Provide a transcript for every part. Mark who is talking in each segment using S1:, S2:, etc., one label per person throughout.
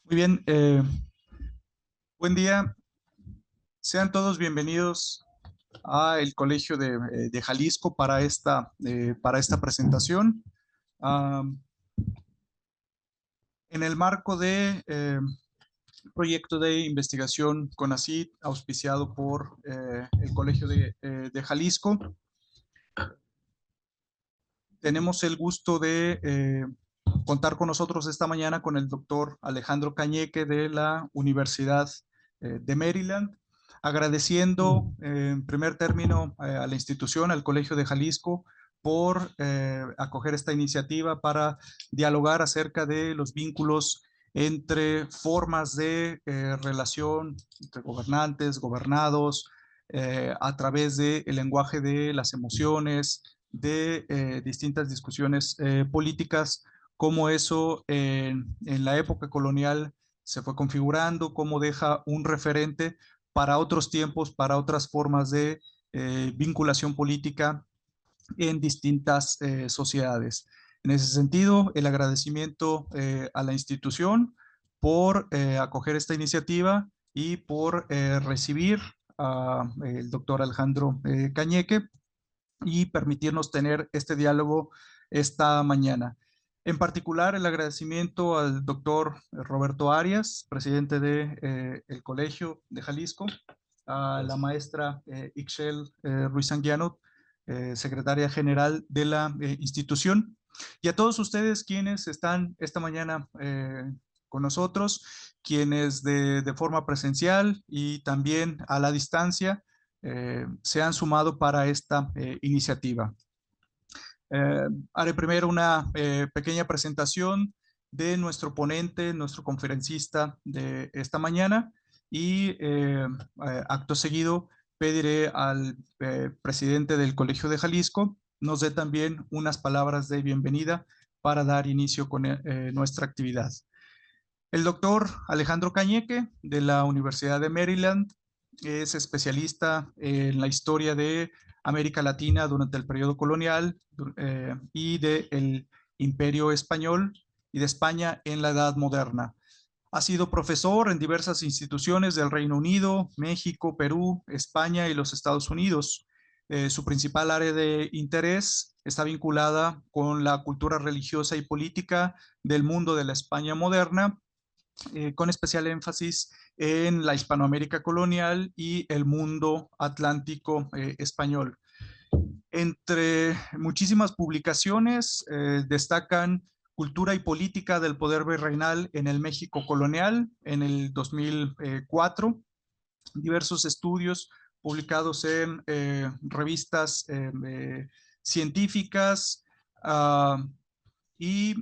S1: Muy bien, buen día. Sean todos bienvenidos a el Colegio de Jalisco para esta presentación. Ah, en el marco de proyecto de investigación CONACYT, auspiciado por el Colegio de Jalisco, tenemos el gusto de contar con nosotros esta mañana con el doctor Alejandro Cañeque de la Universidad de Maryland, agradeciendo en primer término a la institución, al Colegio de Jalisco, por acoger esta iniciativa para dialogar acerca de los vínculos entre formas de relación entre gobernantes, gobernados, a través del lenguaje de las emociones, de distintas discusiones políticas, cómo eso en la época colonial se fue configurando, cómo deja un referente para otros tiempos, para otras formas de vinculación política en distintas sociedades. En ese sentido, el agradecimiento a la institución por acoger esta iniciativa y por recibir al doctor Alejandro Cañeque y permitirnos tener este diálogo esta mañana. En particular, el agradecimiento al doctor Roberto Arias, presidente del Colegio de Jalisco, a la maestra Ixchel Ruiz Anguiano, secretaria general de la institución, y a todos ustedes quienes están esta mañana con nosotros, quienes de forma presencial y también a la distancia se han sumado para esta iniciativa. Haré primero una pequeña presentación de nuestro ponente, nuestro conferencista de esta mañana y acto seguido pediré al presidente del Colegio de Jalisco nos dé también unas palabras de bienvenida para dar inicio con nuestra actividad. El doctor Alejandro Cañeque de la Universidad de Maryland es especialista en la historia de América Latina durante el periodo colonial y del Imperio Español y de España en la Edad Moderna. Ha sido profesor en diversas instituciones del Reino Unido, México, Perú, España y los Estados Unidos. Su principal área de interés está vinculada con la cultura religiosa y política del mundo de la España moderna, con especial énfasis en la Hispanoamérica colonial y el mundo atlántico español. Entre muchísimas publicaciones destacan Cultura y Política del Poder Virreinal en el México Colonial en el 2004, diversos estudios publicados en revistas científicas y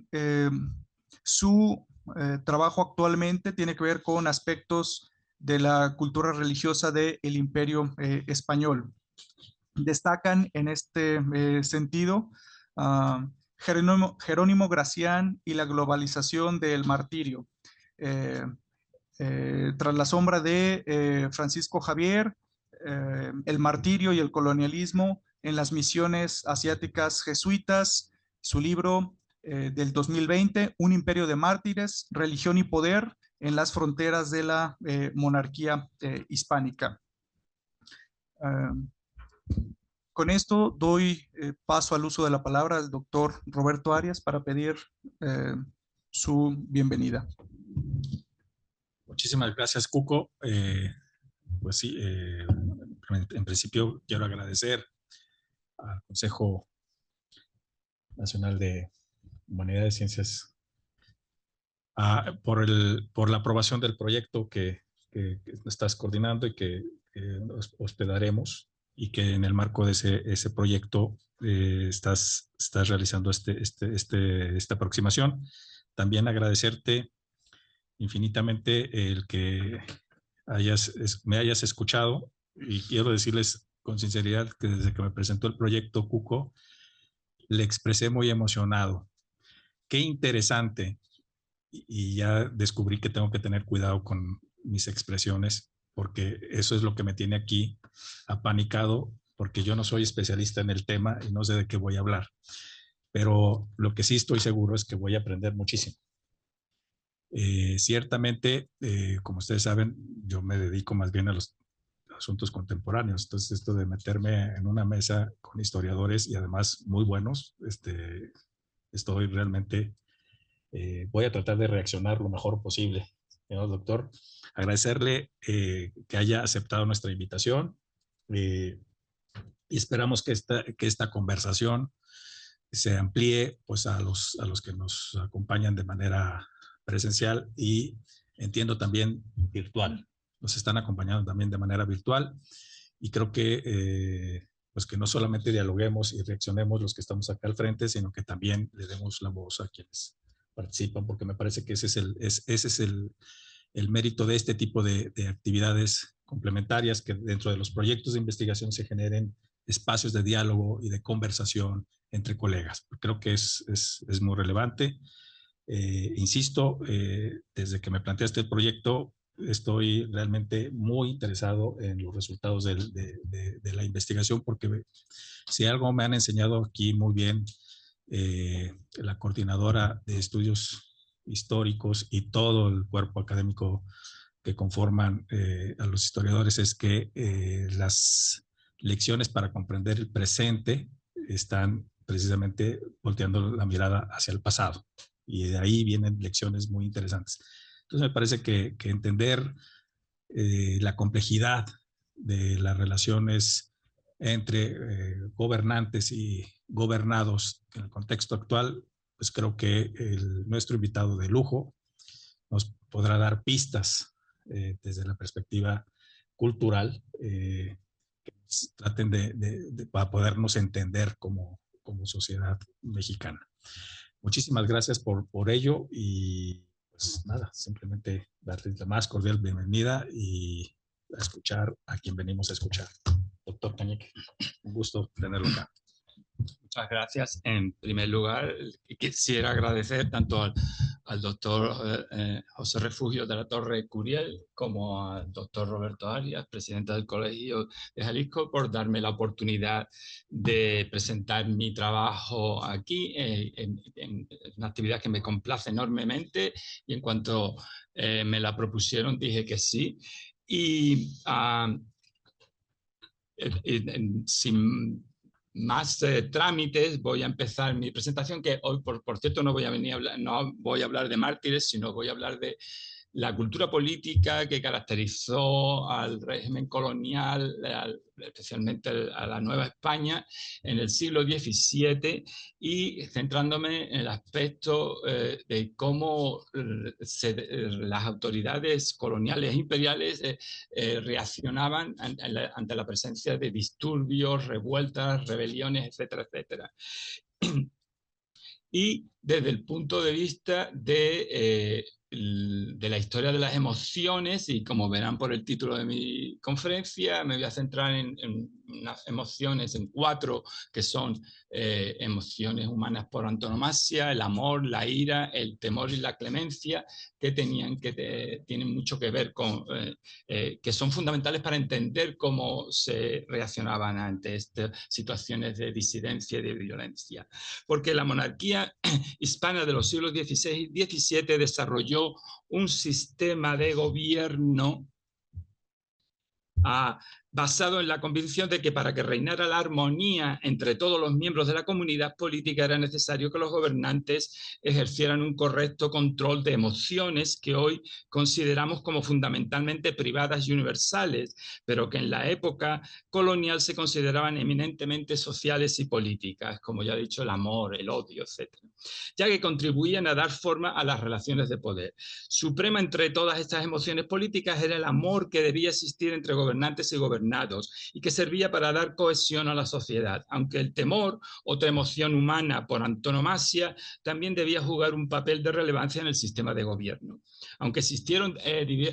S1: su trabajo actualmente tiene que ver con aspectos de la cultura religiosa del Imperio Español. Destacan en este sentido Jerónimo Gracián y la globalización del martirio. Tras la sombra de Francisco Javier, el martirio y el colonialismo en las misiones asiáticas jesuitas, su libro del 2020, Un imperio de mártires, religión y poder en las fronteras de la monarquía hispánica. Con esto doy paso al uso de la palabra al doctor Roberto Arias para pedir su bienvenida.
S2: Muchísimas gracias, Cuco. Pues sí, en principio quiero agradecer al Consejo Nacional de Humanidades y Ciencias por la aprobación del proyecto que estás coordinando y que hospedaremos, y que en el marco de ese proyecto estás realizando esta aproximación. También agradecerte infinitamente el que me hayas escuchado, y quiero decirles con sinceridad que desde que me presentó el proyecto Cuco, le expresé muy emocionado. Qué interesante. Y ya descubrí que tengo que tener cuidado con mis expresiones, porque eso es lo que me tiene aquí apanicado, porque yo no soy especialista en el tema y no sé de qué voy a hablar. Pero lo que sí estoy seguro es que voy a aprender muchísimo. Ciertamente, como ustedes saben, yo me dedico más bien a los asuntos contemporáneos. Entonces, esto de meterme en una mesa con historiadores y además muy buenos, estoy realmente, voy a tratar de reaccionar lo mejor posible. Señor doctor, agradecerle que haya aceptado nuestra invitación y esperamos que esta conversación se amplíe pues, a los que nos acompañan de manera presencial y entiendo también virtual. Nos están acompañando también de manera virtual y creo que pues que no solamente dialoguemos y reaccionemos los que estamos acá al frente, sino que también le demos la voz a quienes participan, porque me parece que ese es el mérito de este tipo de actividades complementarias, que dentro de los proyectos de investigación se generen espacios de diálogo y de conversación entre colegas. Creo que es muy relevante. Insisto, desde que me planteaste el proyecto, estoy realmente muy interesado en los resultados de la investigación, porque si algo me han enseñado aquí muy bien la coordinadora de estudios históricos y todo el cuerpo académico que conforman a los historiadores, es que las lecciones para comprender el presente están precisamente volteando la mirada hacia el pasado. Y de ahí vienen lecciones muy interesantes. Entonces me parece que entender la complejidad de las relaciones entre gobernantes y gobernados en el contexto actual, pues creo que nuestro invitado de lujo nos podrá dar pistas desde la perspectiva cultural que traten para podernos entender como sociedad mexicana. Muchísimas gracias por ello y pues nada, simplemente darles la más cordial bienvenida y a escuchar a quien venimos a escuchar. Doctor Cañeque, un gusto tenerlo acá.
S3: Muchas gracias. En primer lugar, quisiera agradecer tanto al doctor José Refugio de la Torre Curiel como al doctor Roberto Arias, presidente del Colegio de Jalisco, por darme la oportunidad de presentar mi trabajo aquí en una actividad que me complace enormemente, y en cuanto me la propusieron dije que sí. Y sin más trámites, voy a empezar mi presentación, que hoy, por cierto, no voy a hablar de mártires, sino voy a hablar de la cultura política que caracterizó al régimen colonial, especialmente a la Nueva España, en el siglo XVII, y centrándome en el aspecto de cómo las autoridades coloniales e imperiales reaccionaban ante la presencia de disturbios, revueltas, rebeliones, etcétera, etcétera. Y desde el punto de vista de la historia de las emociones, y como verán por el título de mi conferencia, me voy a centrar en unas emociones, en 4, que son emociones humanas por antonomasia: el amor, la ira, el temor y la clemencia, que tienen mucho que ver con, que son fundamentales para entender cómo se reaccionaban ante estas situaciones de disidencia y de violencia. Porque la monarquía hispana de los siglos XVI y XVII desarrolló un sistema de gobierno basado en la convicción de que para que reinara la armonía entre todos los miembros de la comunidad política era necesario que los gobernantes ejercieran un correcto control de emociones que hoy consideramos como fundamentalmente privadas y universales, pero que en la época colonial se consideraban eminentemente sociales y políticas, como ya he dicho, el amor, el odio, etc., ya que contribuían a dar forma a las relaciones de poder. Suprema entre todas estas emociones políticas era el amor, que debía existir entre gobernantes y gobernados, y que servía para dar cohesión a la sociedad, aunque el temor, otra emoción humana por antonomasia, también debía jugar un papel de relevancia en el sistema de gobierno. Aunque existieron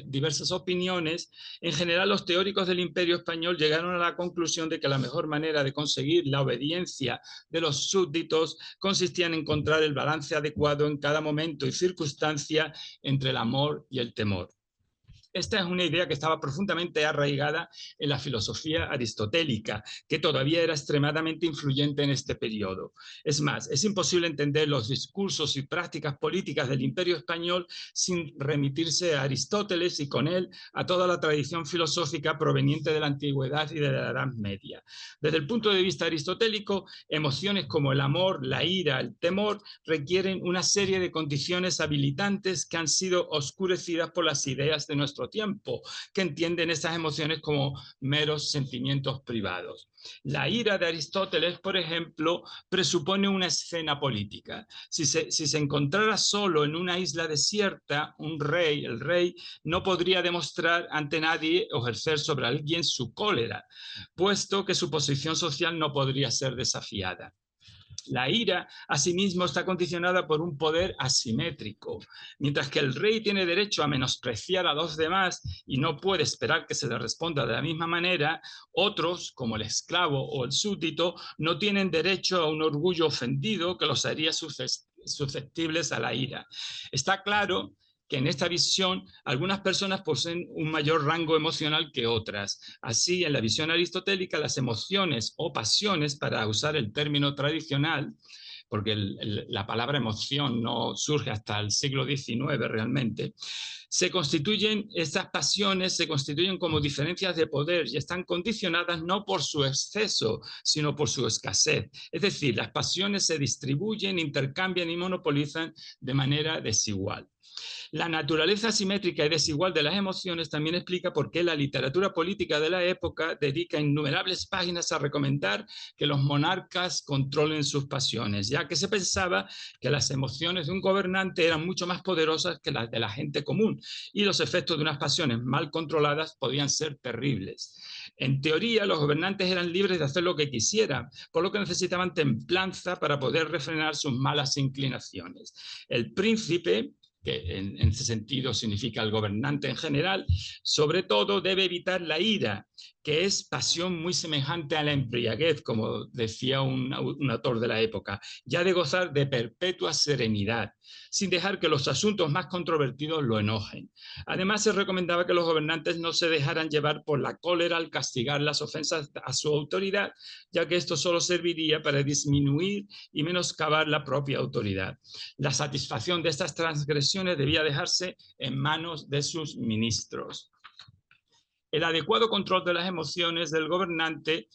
S3: diversas opiniones, en general los teóricos del Imperio Español llegaron a la conclusión de que la mejor manera de conseguir la obediencia de los súbditos consistía en encontrar el balance adecuado en cada momento y circunstancia entre el amor y el temor. Esta es una idea que estaba profundamente arraigada en la filosofía aristotélica, que todavía era extremadamente influyente en este periodo. Es más, es imposible entender los discursos y prácticas políticas del Imperio español sin remitirse a Aristóteles y con él a toda la tradición filosófica proveniente de la antigüedad y de la Edad Media. Desde el punto de vista aristotélico, emociones como el amor, la ira, el temor requieren una serie de condiciones habilitantes que han sido oscurecidas por las ideas de nuestro tiempo, que entienden estas emociones como meros sentimientos privados. La ira de Aristóteles, por ejemplo, presupone una escena política. Si se encontrara solo en una isla desierta, el rey, no podría demostrar ante nadie o ejercer sobre alguien su cólera, puesto que su posición social no podría ser desafiada. La ira, asimismo, está condicionada por un poder asimétrico. Mientras que el rey tiene derecho a menospreciar a los demás y no puede esperar que se le responda de la misma manera, otros, como el esclavo o el súbdito, no tienen derecho a un orgullo ofendido que los haría susceptibles a la ira. Está claro que en esta visión algunas personas poseen un mayor rango emocional que otras. Así, en la visión aristotélica, las emociones o pasiones, para usar el término tradicional, porque la palabra emoción no surge hasta el siglo XIX realmente, estas pasiones se constituyen como diferencias de poder y están condicionadas no por su exceso, sino por su escasez. Es decir, las pasiones se distribuyen, intercambian y monopolizan de manera desigual. La naturaleza asimétrica y desigual de las emociones también explica por qué la literatura política de la época dedica innumerables páginas a recomendar que los monarcas controlen sus pasiones, ya que se pensaba que las emociones de un gobernante eran mucho más poderosas que las de la gente común y los efectos de unas pasiones mal controladas podían ser terribles. En teoría, los gobernantes eran libres de hacer lo que quisieran, por lo que necesitaban templanza para poder refrenar sus malas inclinaciones. El príncipe, que en ese sentido significa el gobernante en general, sobre todo debe evitar la ira, que es pasión muy semejante a la embriaguez, como decía un autor de la época, ya de gozar de perpetua serenidad, sin dejar que los asuntos más controvertidos lo enojen. Además, se recomendaba que los gobernantes no se dejaran llevar por la cólera al castigar las ofensas a su autoridad, ya que esto solo serviría para disminuir y menoscabar la propia autoridad. La satisfacción de estas transgresiones debía dejarse en manos de sus ministros. El adecuado control de las emociones del gobernante,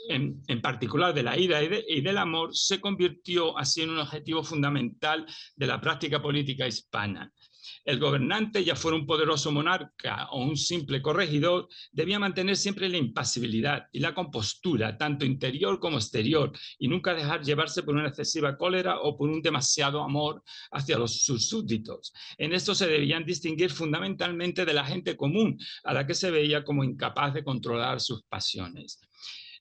S3: en particular de la ira y del amor, se convirtió así en un objetivo fundamental de la práctica política hispana. El gobernante, ya fuera un poderoso monarca o un simple corregidor, debía mantener siempre la impasibilidad y la compostura, tanto interior como exterior, y nunca dejar llevarse por una excesiva cólera o por un demasiado amor hacia sus súbditos. En esto se debían distinguir fundamentalmente de la gente común, a la que se veía como incapaz de controlar sus pasiones.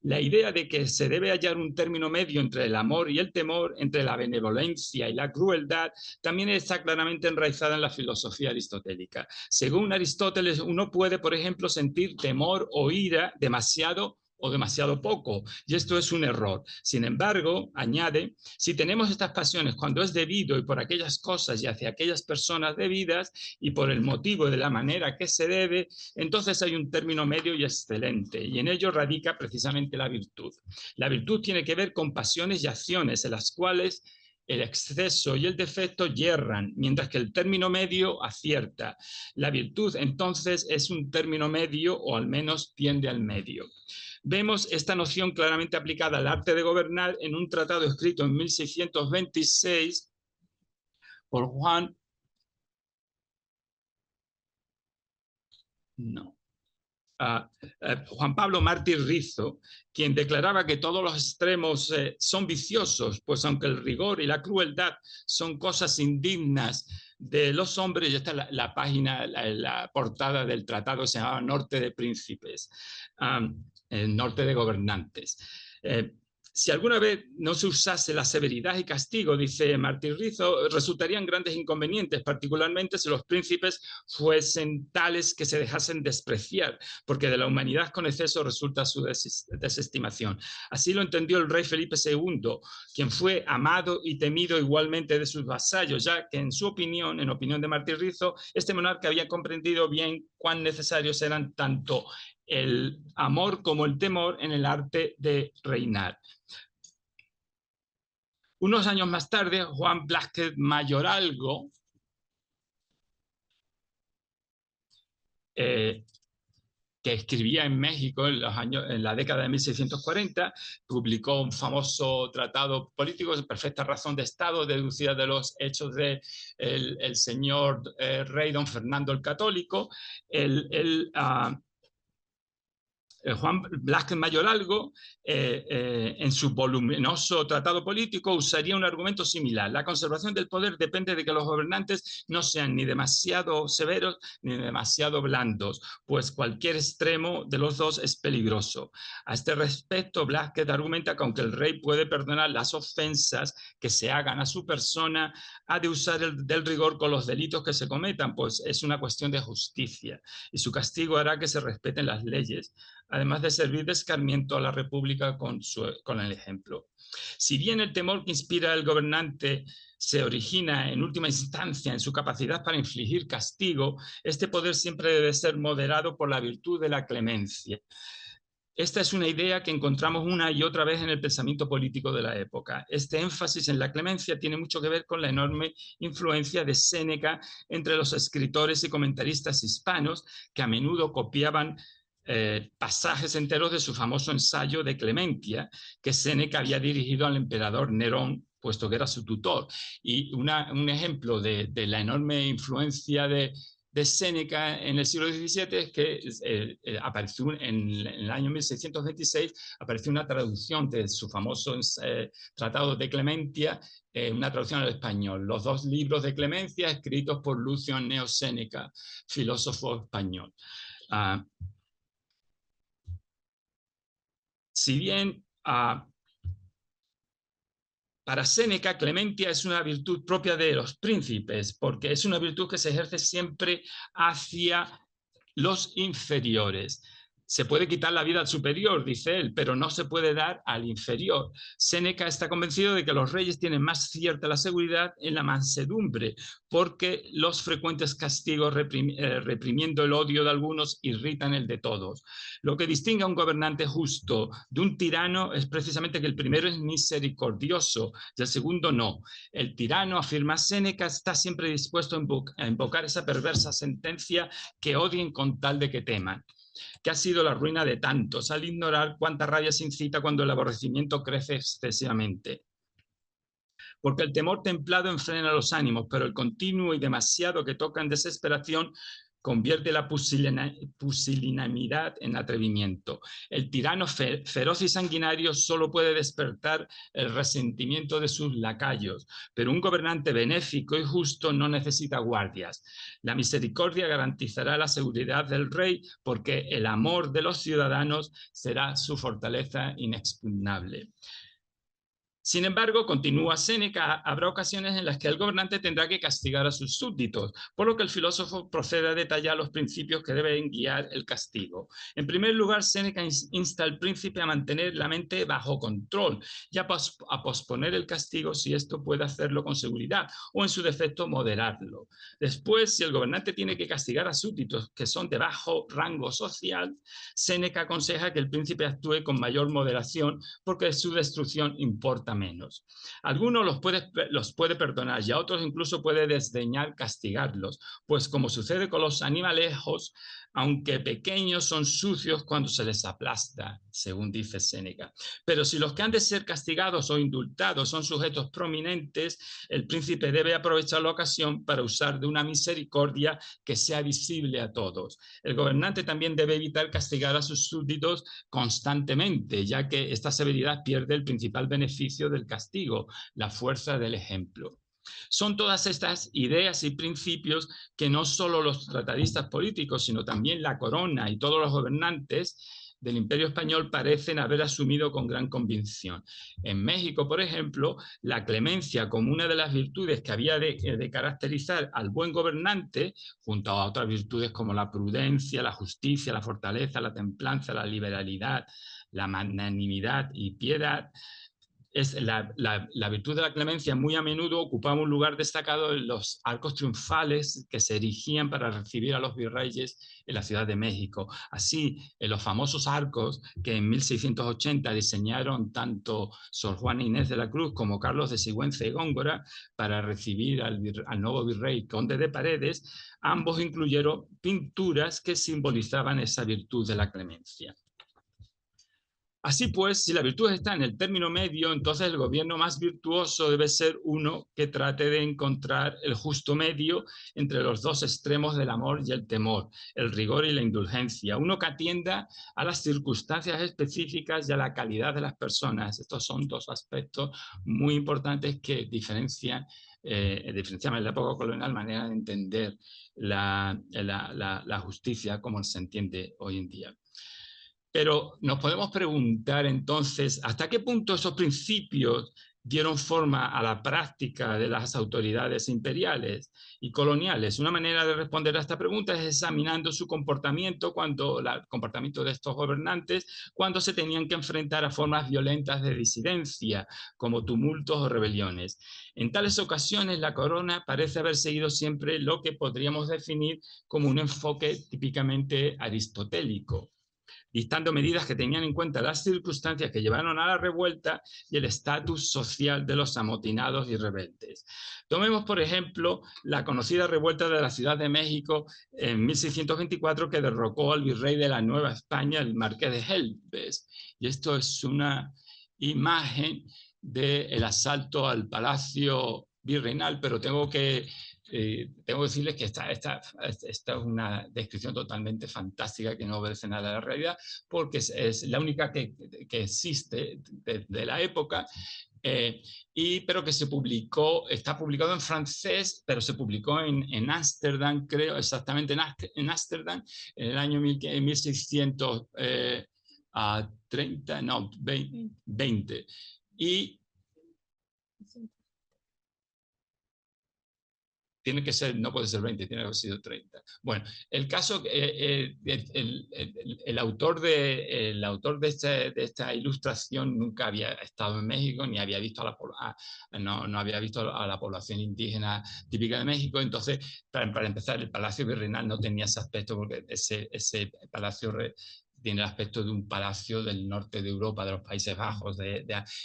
S3: La idea de que se debe hallar un término medio entre el amor y el temor, entre la benevolencia y la crueldad, también está claramente enraizada en la filosofía aristotélica. Según Aristóteles, uno puede, por ejemplo, sentir temor o ira demasiado o demasiado poco, y esto es un error. Sin embargo, añade, si tenemos estas pasiones cuando es debido y por aquellas cosas y hacia aquellas personas debidas y por el motivo de la manera que se debe, entonces hay un término medio y excelente, y en ello radica precisamente la virtud. La virtud tiene que ver con pasiones y acciones en las cuales el exceso y el defecto yerran, mientras que el término medio acierta. La virtud, entonces, es un término medio, o al menos tiende al medio. Vemos esta noción claramente aplicada al arte de gobernar en un tratado escrito en 1626 por Juan Pablo Mártir Rizo, quien declaraba que todos los extremos son viciosos, pues aunque el rigor y la crueldad son cosas indignas de los hombres, y esta es la página, la portada del tratado, se llamaba Norte de Príncipes, Norte de Gobernantes. Si alguna vez no se usase la severidad y castigo, dice Martín Rizo, resultarían grandes inconvenientes, particularmente si los príncipes fuesen tales que se dejasen despreciar, porque de la humanidad con exceso resulta su desestimación. Así lo entendió el rey Felipe II, quien fue amado y temido igualmente de sus vasallos, ya que en su opinión, en opinión de Martín Rizo, este monarca había comprendido bien cuán necesarios eran tanto el amor como el temor en el arte de reinar. Unos años más tarde, Juan Blázquez Mayoralgo, que escribía en México en la década de 1640, publicó un famoso tratado político de perfecta razón de Estado, deducida de los hechos del señor rey don Fernando el Católico. Juan Blázquez Mayoralgo, en su voluminoso tratado político, usaría un argumento similar. La conservación del poder depende de que los gobernantes no sean ni demasiado severos ni demasiado blandos, pues cualquier extremo de los dos es peligroso. A este respecto, Blázquez argumenta que aunque el rey puede perdonar las ofensas que se hagan a su persona, ha de usar del rigor con los delitos que se cometan, pues es una cuestión de justicia, y su castigo hará que se respeten las leyes, además de servir de escarmiento a la República con el ejemplo. Si bien el temor que inspira el gobernante se origina en última instancia en su capacidad para infligir castigo, este poder siempre debe ser moderado por la virtud de la clemencia. Esta es una idea que encontramos una y otra vez en el pensamiento político de la época. Este énfasis en la clemencia tiene mucho que ver con la enorme influencia de Séneca entre los escritores y comentaristas hispanos, que a menudo copiaban pasajes enteros de su famoso ensayo de Clementia, que Séneca había dirigido al emperador Nerón, puesto que era su tutor. Y un ejemplo de la enorme influencia de Séneca en el siglo XVII es que apareció en el año 1626, apareció una traducción de su famoso tratado de Clementia, una traducción al español, los dos libros de Clemencia escritos por Lucio Anneo Séneca, filósofo español. Si bien para Séneca, clemencia es una virtud propia de los príncipes, porque es una virtud que se ejerce siempre hacia los inferiores. Se puede quitar la vida al superior, dice él, pero no se puede dar al inferior. Séneca está convencido de que los reyes tienen más cierta la seguridad en la mansedumbre, porque los frecuentes castigos reprimiendo el odio de algunos irritan el de todos. Lo que distingue a un gobernante justo de un tirano es precisamente que el primero es misericordioso y el segundo no. El tirano, afirma Séneca, está siempre dispuesto a invocar esa perversa sentencia que odien con tal de que teman, que ha sido la ruina de tantos, al ignorar cuánta rabia se incita cuando el aborrecimiento crece excesivamente. Porque el temor templado enfrena los ánimos, pero el continuo y demasiado que toca en desesperación convierte la pusilanimidad en atrevimiento. El tirano feroz y sanguinario solo puede despertar el resentimiento de sus lacayos, pero un gobernante benéfico y justo no necesita guardias. La misericordia garantizará la seguridad del rey, porque el amor de los ciudadanos será su fortaleza inexpugnable. Sin embargo, continúa Séneca, habrá ocasiones en las que el gobernante tendrá que castigar a sus súbditos, por lo que el filósofo procede a detallar los principios que deben guiar el castigo. En primer lugar, Séneca insta al príncipe a mantener la mente bajo control y a posponer el castigo si esto puede hacerlo con seguridad, o en su defecto moderarlo. Después, si el gobernante tiene que castigar a súbditos que son de bajo rango social, Séneca aconseja que el príncipe actúe con mayor moderación, porque su destrucción importa menos. Algunos los puede perdonar y a otros incluso puede desdeñar castigarlos, pues como sucede con los animalejos, aunque pequeños, son sucios cuando se les aplasta, según dice Séneca. Pero si los que han de ser castigados o indultados son sujetos prominentes, el príncipe debe aprovechar la ocasión para usar de una misericordia que sea visible a todos. El gobernante también debe evitar castigar a sus súbditos constantemente, ya que esta severidad pierde el principal beneficio del castigo, la fuerza del ejemplo. Son todas estas ideas y principios que no solo los tratadistas políticos, sino también la corona y todos los gobernantes del Imperio Español parecen haber asumido con gran convicción. En México, por ejemplo, la clemencia como una de las virtudes que había de caracterizar al buen gobernante, junto a otras virtudes como la prudencia, la justicia, la fortaleza, la templanza, la liberalidad, la magnanimidad y piedad, la virtud de la clemencia muy a menudo ocupaba un lugar destacado en los arcos triunfales que se erigían para recibir a los virreyes en la Ciudad de México. Así, en los famosos arcos que en 1680 diseñaron tanto Sor Juana Inés de la Cruz como Carlos de Sigüenza y Góngora para recibir al nuevo virrey Conde de Paredes, ambos incluyeron pinturas que simbolizaban esa virtud de la clemencia. Así pues, si la virtud está en el término medio, entonces el gobierno más virtuoso debe ser uno que trate de encontrar el justo medio entre los dos extremos del amor y el temor, el rigor y la indulgencia. Uno que atienda a las circunstancias específicas y a la calidad de las personas. Estos son dos aspectos muy importantes que diferenciaban en la época colonial manera de entender la justicia como se entiende hoy en día. Pero nos podemos preguntar entonces, ¿hasta qué punto esos principios dieron forma a la práctica de las autoridades imperiales y coloniales? Una manera de responder a esta pregunta es examinando su comportamiento, el comportamiento de estos gobernantes cuando se tenían que enfrentar a formas violentas de disidencia, como tumultos o rebeliones. En tales ocasiones, la corona parece haber seguido siempre lo que podríamos definir como un enfoque típicamente aristotélico, dictando medidas que tenían en cuenta las circunstancias que llevaron a la revuelta y el estatus social de los amotinados y rebeldes. Tomemos, por ejemplo, la conocida revuelta de la Ciudad de México en 1624 que derrocó al virrey de la Nueva España, el marqués de Helves. Y esto es una imagen del asalto al Palacio Virreinal, pero tengo que decirles que esta es una descripción totalmente fantástica que no obedece nada a la realidad, porque es la única que existe de la época, pero que se publicó, está publicado en francés, pero se publicó en Ámsterdam, creo, exactamente en Ámsterdam, en el año 20. Y tiene que ser, no puede ser 20, tiene que haber sido 30. Bueno, el caso, el autor de esta ilustración nunca había estado en México, ni había visto no había visto a la población indígena típica de México. Entonces, para empezar, el Palacio Virreinal no tenía ese aspecto, porque ese palacio tiene el aspecto de un palacio del norte de Europa, de los Países Bajos,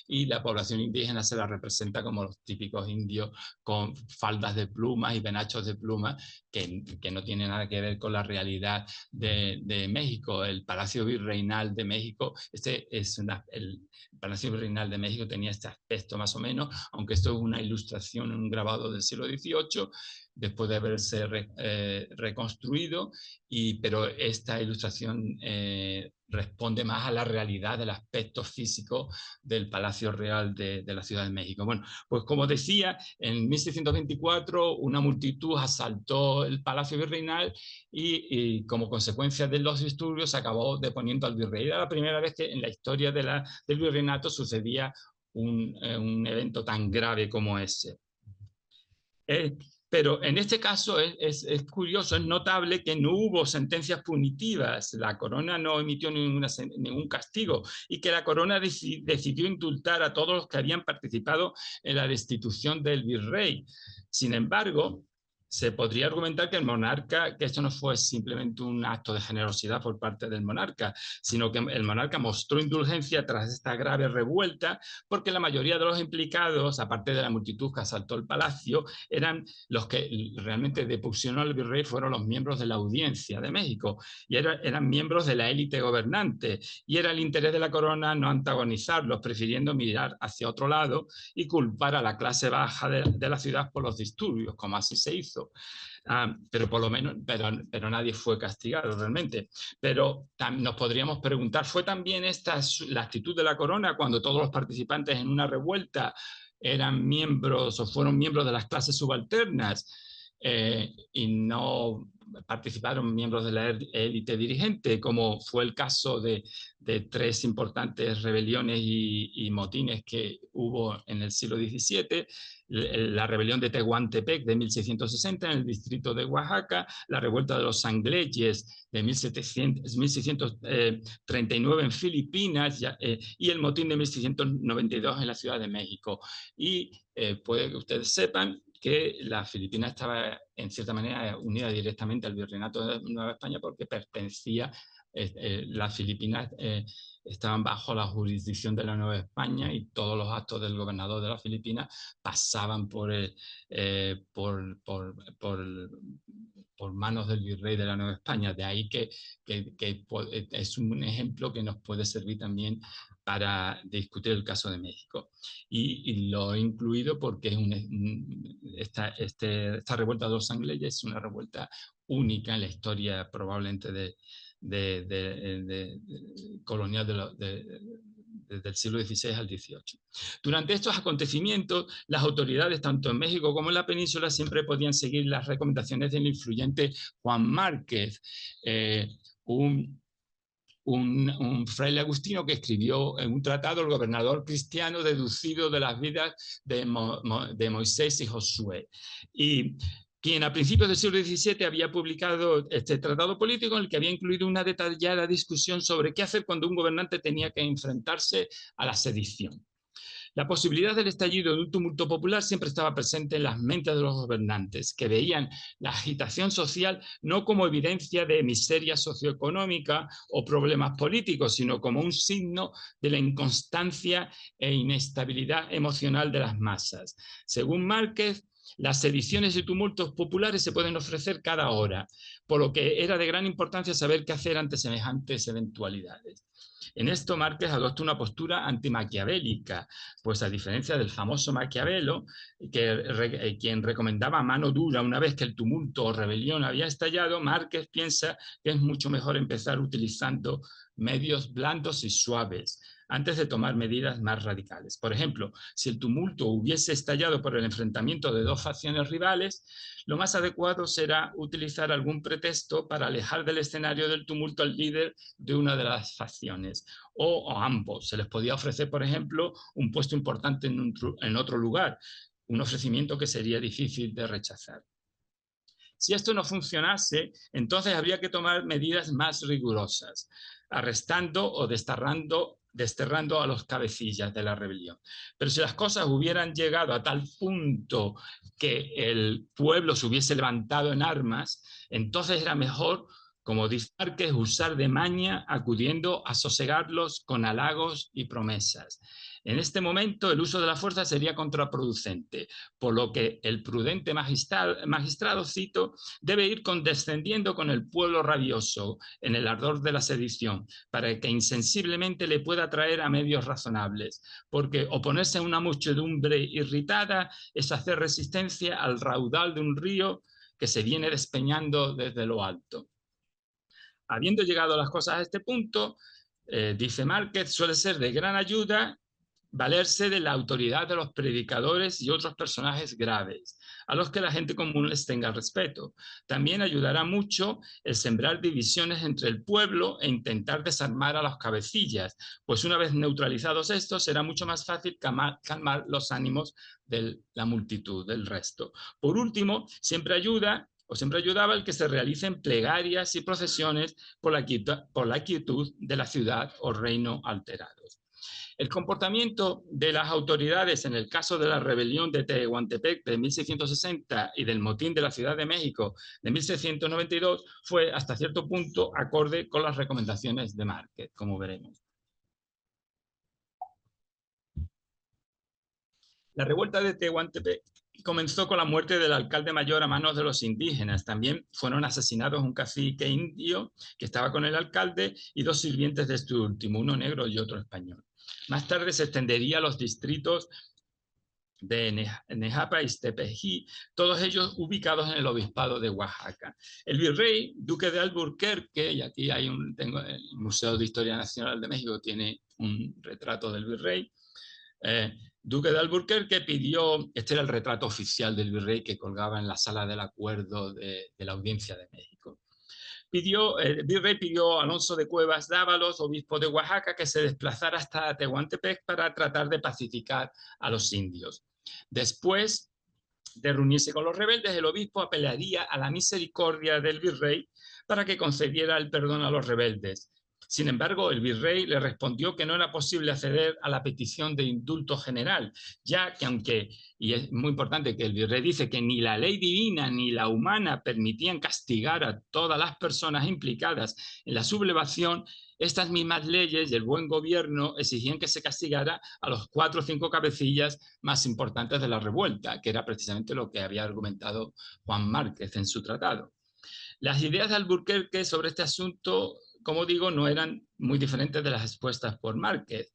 S3: y la población indígena se la representa como los típicos indios con faldas de plumas y penachos de plumas que no tienen nada que ver con la realidad de México. El Palacio Virreinal de México, el Palacio Virreinal de México tenía este aspecto más o menos, aunque esto es una ilustración, un grabado del siglo XVIII, después de haberse reconstruido, pero esta ilustración responde más a la realidad del aspecto físico del Palacio Real de la Ciudad de México. Bueno, pues como decía, en 1624 una multitud asaltó el Palacio Virreinal y como consecuencia de los disturbios acabó deponiendo al virrey. Era la primera vez que en la historia del virreinato sucedía un evento tan grave como ese. Pero en este caso es curioso, es notable que no hubo sentencias punitivas, la corona no emitió ningún castigo y que la corona decidió indultar a todos los que habían participado en la destitución del virrey. Sin embargo, se podría argumentar que esto no fue simplemente un acto de generosidad por parte del monarca, sino que el monarca mostró indulgencia tras esta grave revuelta, porque la mayoría de los implicados, aparte de la multitud que asaltó el palacio, eran los que realmente depusieron al virrey, fueron los miembros de la Audiencia de México, y eran miembros de la élite gobernante, y era el interés de la corona no antagonizarlos, prefiriendo mirar hacia otro lado y culpar a la clase baja de la ciudad por los disturbios, como así se hizo. Pero por lo menos, pero nadie fue castigado realmente. Pero nos podríamos preguntar, ¿fue también esta la actitud de la corona cuando todos los participantes en una revuelta eran miembros o fueron miembros de las clases subalternas? y no participaron miembros de la élite dirigente, como fue el caso de 3 importantes rebeliones y motines que hubo en el siglo XVII, la rebelión de Tehuantepec de 1660 en el distrito de Oaxaca, la revuelta de los Sangleyes de 1639 en Filipinas y el motín de 1692 en la Ciudad de México. Y puede que ustedes sepan que la Filipina estaba en cierta manera unida directamente al Virreinato de Nueva España porque pertenecía, las Filipinas estaban bajo la jurisdicción de la Nueva España y todos los actos del gobernador de las Filipinas pasaban por manos del virrey de la Nueva España. De ahí que es un ejemplo que nos puede servir también para discutir el caso de México. Y lo he incluido porque es esta revuelta de los Sangleyes es una revuelta única en la historia probablemente colonial desde el siglo XVI al XVIII. Durante estos acontecimientos, las autoridades, tanto en México como en la península, siempre podían seguir las recomendaciones del influyente Juan Márquez, un fraile agustino que escribió en un tratado, El gobernador cristiano deducido de las vidas de Moisés y Josué. Y quien a principios del siglo XVII había publicado este tratado político en el que había incluido una detallada discusión sobre qué hacer cuando un gobernante tenía que enfrentarse a la sedición. La posibilidad del estallido de un tumulto popular siempre estaba presente en las mentes de los gobernantes, que veían la agitación social no como evidencia de miseria socioeconómica o problemas políticos, sino como un signo de la inconstancia e inestabilidad emocional de las masas. Según Márquez, las sediciones y tumultos populares se pueden ofrecer cada hora, por lo que era de gran importancia saber qué hacer ante semejantes eventualidades. En esto Márquez adopta una postura antimaquiavélica, pues a diferencia del famoso Maquiavelo, quien recomendaba mano dura una vez que el tumulto o rebelión había estallado, Márquez piensa que es mucho mejor empezar utilizando medios blandos y suaves antes de tomar medidas más radicales. Por ejemplo, si el tumulto hubiese estallado por el enfrentamiento de 2 facciones rivales, lo más adecuado será utilizar algún pretexto para alejar del escenario del tumulto al líder de una de las facciones, o ambos. Se les podía ofrecer, por ejemplo, un puesto importante en otro lugar, un ofrecimiento que sería difícil de rechazar. Si esto no funcionase, entonces habría que tomar medidas más rigurosas, arrestando o desterrando a los cabecillas de la rebelión. Pero si las cosas hubieran llegado a tal punto que el pueblo se hubiese levantado en armas, entonces era mejor, como dice Márquez, usar de maña, acudiendo a sosegarlos con halagos y promesas. En este momento el uso de la fuerza sería contraproducente, por lo que el prudente magistrado, cito, debe ir condescendiendo con el pueblo rabioso en el ardor de la sedición, para que insensiblemente le pueda traer a medios razonables, porque oponerse a una muchedumbre irritada es hacer resistencia al raudal de un río que se viene despeñando desde lo alto. Habiendo llegado las cosas a este punto, dice Márquez, suele ser de gran ayuda valerse de la autoridad de los predicadores y otros personajes graves, a los que la gente común les tenga respeto. También ayudará mucho el sembrar divisiones entre el pueblo e intentar desarmar a los cabecillas, pues una vez neutralizados estos, será mucho más fácil calmar los ánimos de la multitud, del resto. Por último, siempre ayudaba el que se realicen plegarias y procesiones por la quietud de la ciudad o reino alterados. El comportamiento de las autoridades en el caso de la rebelión de Tehuantepec de 1660 y del motín de la Ciudad de México de 1692 fue hasta cierto punto acorde con las recomendaciones de Márquez, como veremos. La revuelta de Tehuantepec comenzó con la muerte del alcalde mayor a manos de los indígenas. También fueron asesinados un cacique indio que estaba con el alcalde y 2 sirvientes de este último, uno negro y otro español. Más tarde se extendería a los distritos de Nejapa y Tepeji, todos ellos ubicados en el obispado de Oaxaca. El virrey, duque de Alburquerque, y aquí tengo el Museo de Historia Nacional de México, tiene un retrato del virrey, Duque de Alburquerque pidió, este era el retrato oficial del virrey que colgaba en la sala del acuerdo de la Audiencia de México. El virrey pidió a Alonso de Cuevas Dávalos, obispo de Oaxaca, que se desplazara hasta Tehuantepec para tratar de pacificar a los indios. Después de reunirse con los rebeldes, el obispo apelaría a la misericordia del virrey para que concediera el perdón a los rebeldes. Sin embargo, el virrey le respondió que no era posible acceder a la petición de indulto general, ya que y es muy importante que el virrey dice que ni la ley divina ni la humana permitían castigar a todas las personas implicadas en la sublevación, estas mismas leyes y el buen gobierno exigían que se castigara a los 4 o 5 cabecillas más importantes de la revuelta, que era precisamente lo que había argumentado Juan Márquez en su tratado. Las ideas de Alburquerque sobre este asunto, como digo, no eran muy diferentes de las expuestas por Márquez,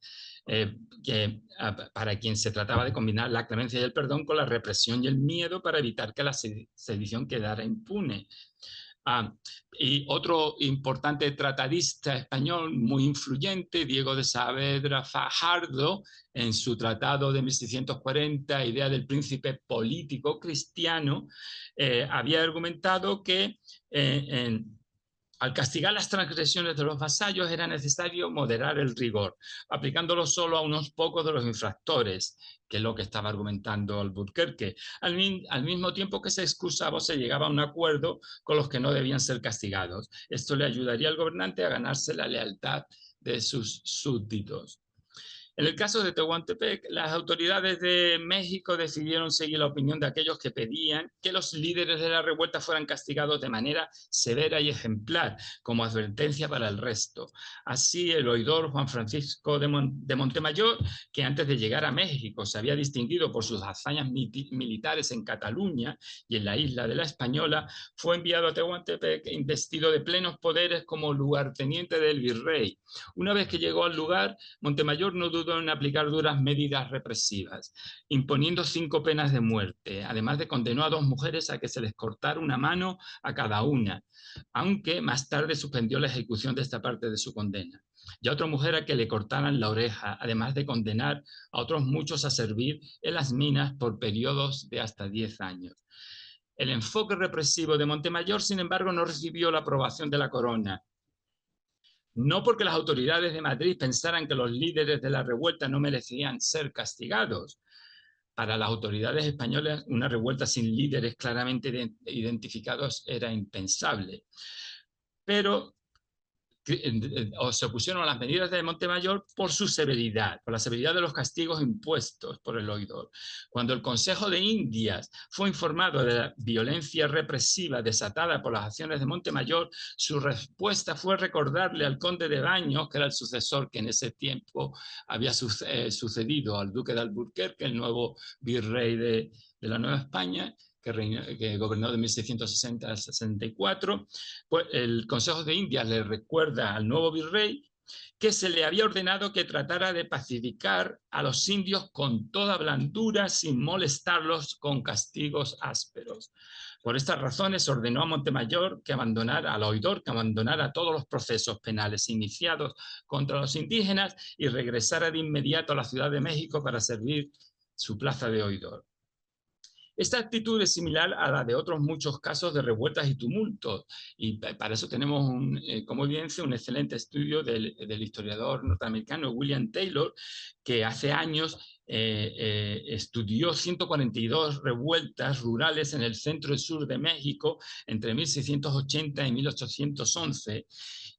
S3: para quien se trataba de combinar la clemencia y el perdón con la represión y el miedo para evitar que la sedición quedara impune. Y otro importante tratadista español muy influyente, Diego de Saavedra Fajardo, en su tratado de 1640, Idea del príncipe político cristiano, había argumentado que al castigar las transgresiones de los vasallos era necesario moderar el rigor, aplicándolo solo a unos pocos de los infractores, que es lo que estaba argumentando Alburquerque, al mismo tiempo que se excusaba o se llegaba a un acuerdo con los que no debían ser castigados. Esto le ayudaría al gobernante a ganarse la lealtad de sus súbditos. En el caso de Tehuantepec, las autoridades de México decidieron seguir la opinión de aquellos que pedían que los líderes de la revuelta fueran castigados de manera severa y ejemplar, como advertencia para el resto. Así, el oidor Juan Francisco de Montemayor, que antes de llegar a México se había distinguido por sus hazañas militares en Cataluña y en la isla de la Española, fue enviado a Tehuantepec investido de plenos poderes como lugarteniente del virrey. Una vez que llegó al lugar, Montemayor no dudó en aplicar duras medidas represivas, imponiendo 5 penas de muerte. Además de condenó a 2 mujeres a que se les cortara una mano a cada una, aunque más tarde suspendió la ejecución de esta parte de su condena. Y a otra mujer a que le cortaran la oreja, además de condenar a otros muchos a servir en las minas por periodos de hasta 10 años. El enfoque represivo de Montemayor, sin embargo, no recibió la aprobación de la corona. No porque las autoridades de Madrid pensaran que los líderes de la revuelta no merecían ser castigados. Para las autoridades españolas, una revuelta sin líderes claramente identificados era impensable. Pero se opusieron a las medidas de Montemayor por su severidad, por la severidad de los castigos impuestos por el oidor. Cuando el Consejo de Indias fue informado de la violencia represiva desatada por las acciones de Montemayor, su respuesta fue recordarle al conde de Baños, que era el sucesor que en ese tiempo había sucedido al duque de Alburquerque, el nuevo virrey de la Nueva España, que gobernó de 1660 al 64, pues el Consejo de Indias le recuerda al nuevo virrey que se le había ordenado que tratara de pacificar a los indios con toda blandura sin molestarlos con castigos ásperos. Por estas razones ordenó a Montemayor que abandonara, al oidor, que abandonara todos los procesos penales iniciados contra los indígenas y regresara de inmediato a la Ciudad de México para servir su plaza de oidor. Esta actitud es similar a la de otros muchos casos de revueltas y tumultos, y para eso tenemos como evidencia un excelente estudio del historiador norteamericano William Taylor, que hace años estudió 142 revueltas rurales en el centro y sur de México entre 1680 y 1811,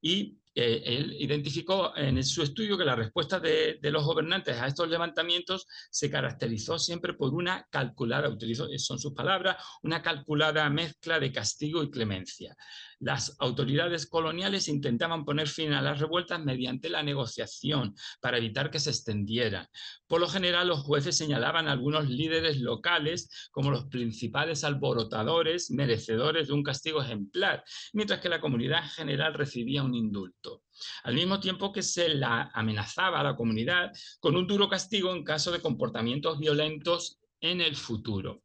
S3: y él identificó en su estudio que la respuesta de los gobernantes a estos levantamientos se caracterizó siempre por una calculada, son sus palabras, una calculada mezcla de castigo y clemencia. Las autoridades coloniales intentaban poner fin a las revueltas mediante la negociación para evitar que se extendieran. Por lo general, los jueces señalaban a algunos líderes locales como los principales alborotadores merecedores de un castigo ejemplar, mientras que la comunidad en general recibía un indulto. Al mismo tiempo que se la amenazaba a la comunidad con un duro castigo en caso de comportamientos violentos en el futuro.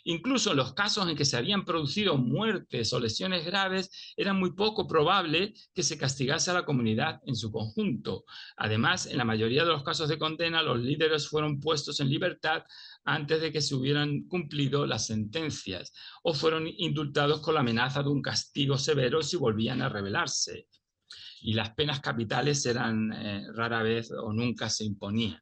S3: Incluso en los casos en que se habían producido muertes o lesiones graves, era muy poco probable que se castigase a la comunidad en su conjunto. Además, en la mayoría de los casos de condena, los líderes fueron puestos en libertad antes de que se hubieran cumplido las sentencias, o fueron indultados con la amenaza de un castigo severo si volvían a rebelarse. Y las penas capitales eran rara vez o nunca se imponían.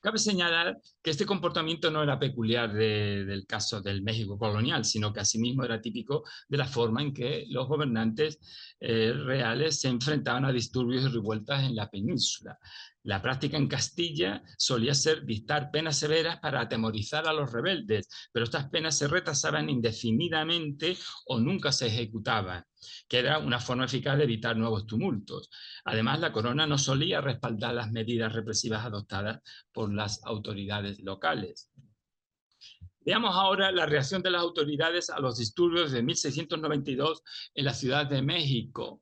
S3: Cabe señalar que este comportamiento no era peculiar del caso del México colonial, sino que asimismo era típico de la forma en que los gobernantes reales se enfrentaban a disturbios y revueltas en la península. La práctica en Castilla solía ser dictar penas severas para atemorizar a los rebeldes, pero estas penas se retrasaban indefinidamente o nunca se ejecutaban, que era una forma eficaz de evitar nuevos tumultos. Además, la corona no solía respaldar las medidas represivas adoptadas por las autoridades locales. Veamos ahora la reacción de las autoridades a los disturbios de 1692 en la Ciudad de México,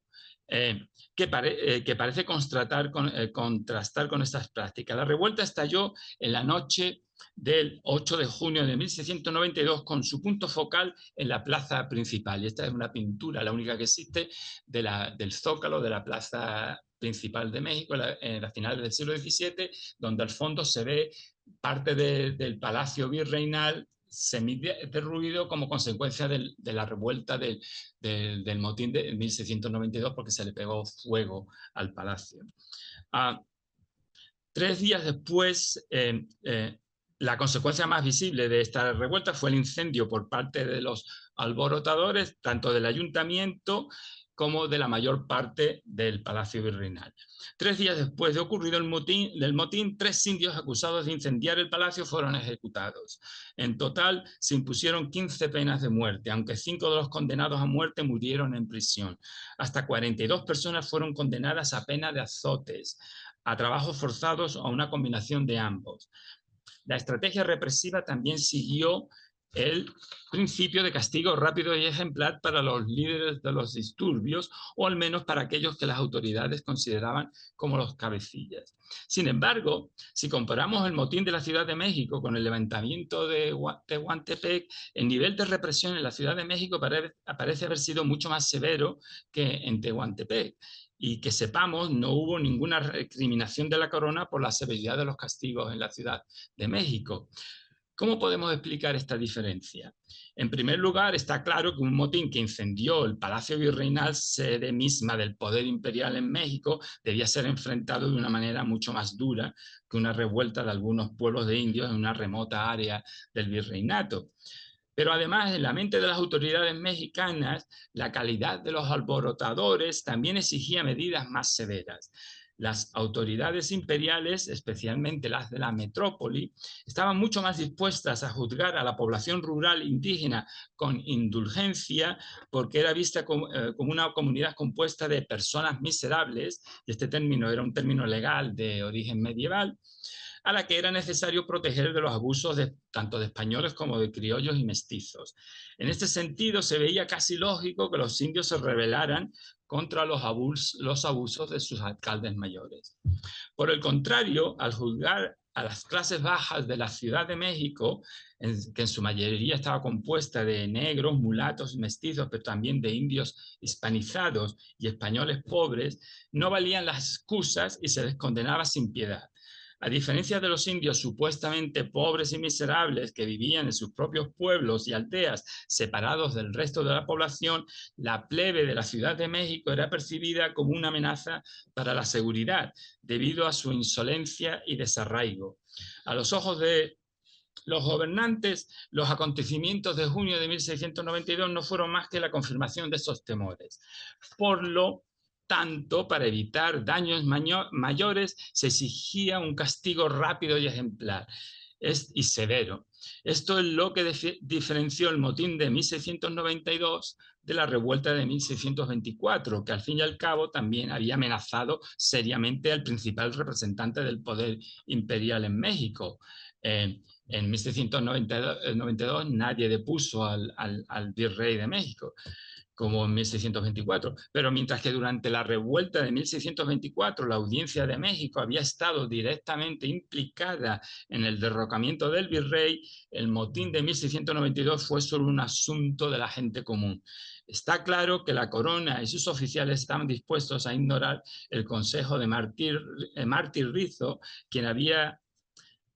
S3: que parece contrastar con estas prácticas. La revuelta estalló en la noche del 8 de junio de 1692 con su punto focal en la plaza principal. Y esta es una pintura, la única que existe, del Zócalo de la plaza principal de México en las finales del siglo XVII, donde al fondo se ve parte del Palacio Virreinal semi-derruido como consecuencia de la revuelta del motín de 1692, porque se le pegó fuego al palacio. 3 días después, la consecuencia más visible de esta revuelta fue el incendio por parte de los alborotadores, tanto del ayuntamiento como de la mayor parte del Palacio Virreinal. 3 días después de ocurrido el motín, 3 indios acusados de incendiar el palacio fueron ejecutados. En total se impusieron 15 penas de muerte, aunque 5 de los condenados a muerte murieron en prisión. Hasta 42 personas fueron condenadas a pena de azotes, a trabajos forzados o a una combinación de ambos. La estrategia represiva también siguió el principio de castigo rápido y ejemplar para los líderes de los disturbios, o al menos para aquellos que las autoridades consideraban como los cabecillas. Sin embargo, si comparamos el motín de la Ciudad de México con el levantamiento de Tehuantepec, el nivel de represión en la Ciudad de México parece haber sido mucho más severo que en Tehuantepec. Y que sepamos, no hubo ninguna recriminación de la corona por la severidad de los castigos en la Ciudad de México. ¿Cómo podemos explicar esta diferencia? En primer lugar, está claro que un motín que incendió el Palacio Virreinal, sede misma del poder imperial en México, debía ser enfrentado de una manera mucho más dura que una revuelta de algunos pueblos de indios en una remota área del virreinato. Pero además, en la mente de las autoridades mexicanas, la calidad de los alborotadores también exigía medidas más severas. Las autoridades imperiales, especialmente las de la metrópoli, estaban mucho más dispuestas a juzgar a la población rural indígena con indulgencia, porque era vista como una comunidad compuesta de personas miserables, y este término era un término legal de origen medieval, a la que era necesario proteger de los abusos tanto de españoles como de criollos y mestizos. En este sentido, se veía casi lógico que los indios se rebelaran contra los abusos de sus alcaldes mayores. Por el contrario, al juzgar a las clases bajas de la Ciudad de México, que en su mayoría estaba compuesta de negros, mulatos, mestizos, pero también de indios hispanizados y españoles pobres, no valían las excusas y se les condenaba sin piedad. A diferencia de los indios supuestamente pobres y miserables que vivían en sus propios pueblos y aldeas separados del resto de la población, la plebe de la Ciudad de México era percibida como una amenaza para la seguridad debido a su insolencia y desarraigo. A los ojos de los gobernantes, los acontecimientos de junio de 1692 no fueron más que la confirmación de esos temores. Por lo tanto, para evitar daños mayores, se exigía un castigo rápido y ejemplar y severo. Esto es lo que diferenció el motín de 1692 de la revuelta de 1624, que al fin y al cabo también había amenazado seriamente al principal representante del poder imperial en México. En 1692 nadie depuso al virrey de México. como en 1624, pero mientras que durante la revuelta de 1624 la Audiencia de México había estado directamente implicada en el derrocamiento del virrey, el motín de 1692 fue solo un asunto de la gente común. Está claro que la corona y sus oficiales estaban dispuestos a ignorar el consejo de Mártir Rizo, quien había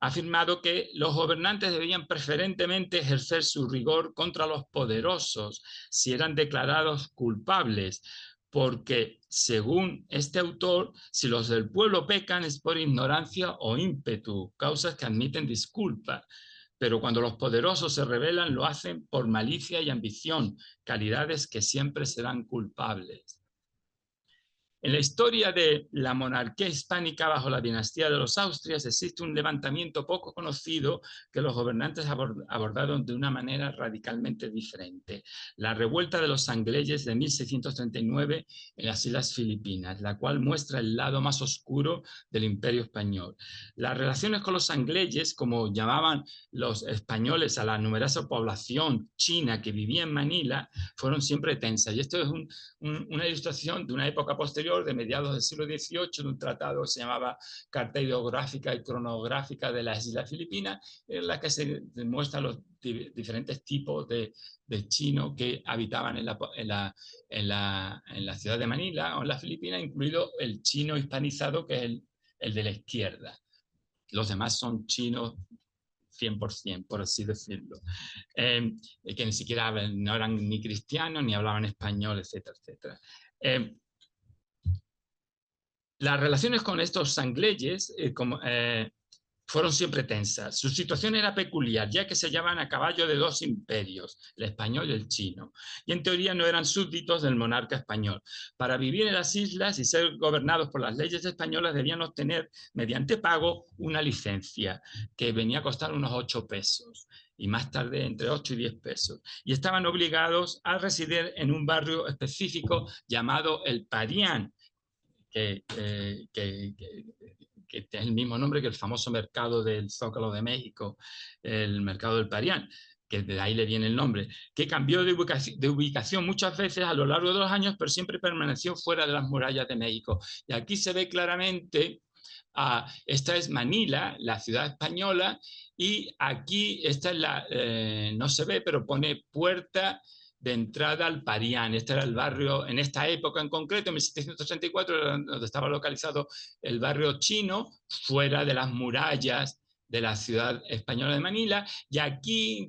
S3: afirmado que los gobernantes debían preferentemente ejercer su rigor contra los poderosos si eran declarados culpables, porque según este autor, si los del pueblo pecan es por ignorancia o ímpetu, causas que admiten disculpa. Pero cuando los poderosos se rebelan, lo hacen por malicia y ambición, calidades que siempre serán culpables. En la historia de la monarquía hispánica bajo la dinastía de los Austrias existe un levantamiento poco conocido que los gobernantes abordaron de una manera radicalmente diferente. La revuelta de los sangleyes de 1639 en las Islas Filipinas, la cual muestra el lado más oscuro del Imperio español. Las relaciones con los sangleyes, como llamaban los españoles a la numerosa población china que vivía en Manila, fueron siempre tensas. Y esto es una ilustración de una época posterior, de mediados del siglo XVIII, de un tratado que se llamaba Carta Ideográfica y Cronográfica de las Islas Filipinas, en la que se demuestran los diferentes tipos de chinos que habitaban en la ciudad de Manila o en las Filipinas, incluido el chino hispanizado, que es el de la izquierda. Los demás son chinos 100%, por así decirlo, que ni siquiera no eran ni cristianos, ni hablaban español, etcétera, etcétera. Las relaciones con estos sangleyes fueron siempre tensas. Su situación era peculiar, ya que se hallaban a caballo de dos imperios, el español y el chino, y en teoría no eran súbditos del monarca español. Para vivir en las islas y ser gobernados por las leyes españolas debían obtener, mediante pago, una licencia, que venía a costar unos 8 pesos, y más tarde entre 8 y 10 pesos. Y estaban obligados a residir en un barrio específico llamado El Parián, que es el mismo nombre que el famoso mercado del Zócalo de México, el mercado del Parián, que de ahí le viene el nombre, que cambió de ubicación muchas veces a lo largo de los años, pero siempre permaneció fuera de las murallas de México. Y aquí se ve claramente, esta es Manila, la ciudad española, y aquí esta es no se ve, pero pone Puerta de entrada al Parián. Este era el barrio, en esta época en concreto, en 1734, donde estaba localizado el barrio chino, fuera de las murallas de la ciudad española de Manila. Y aquí,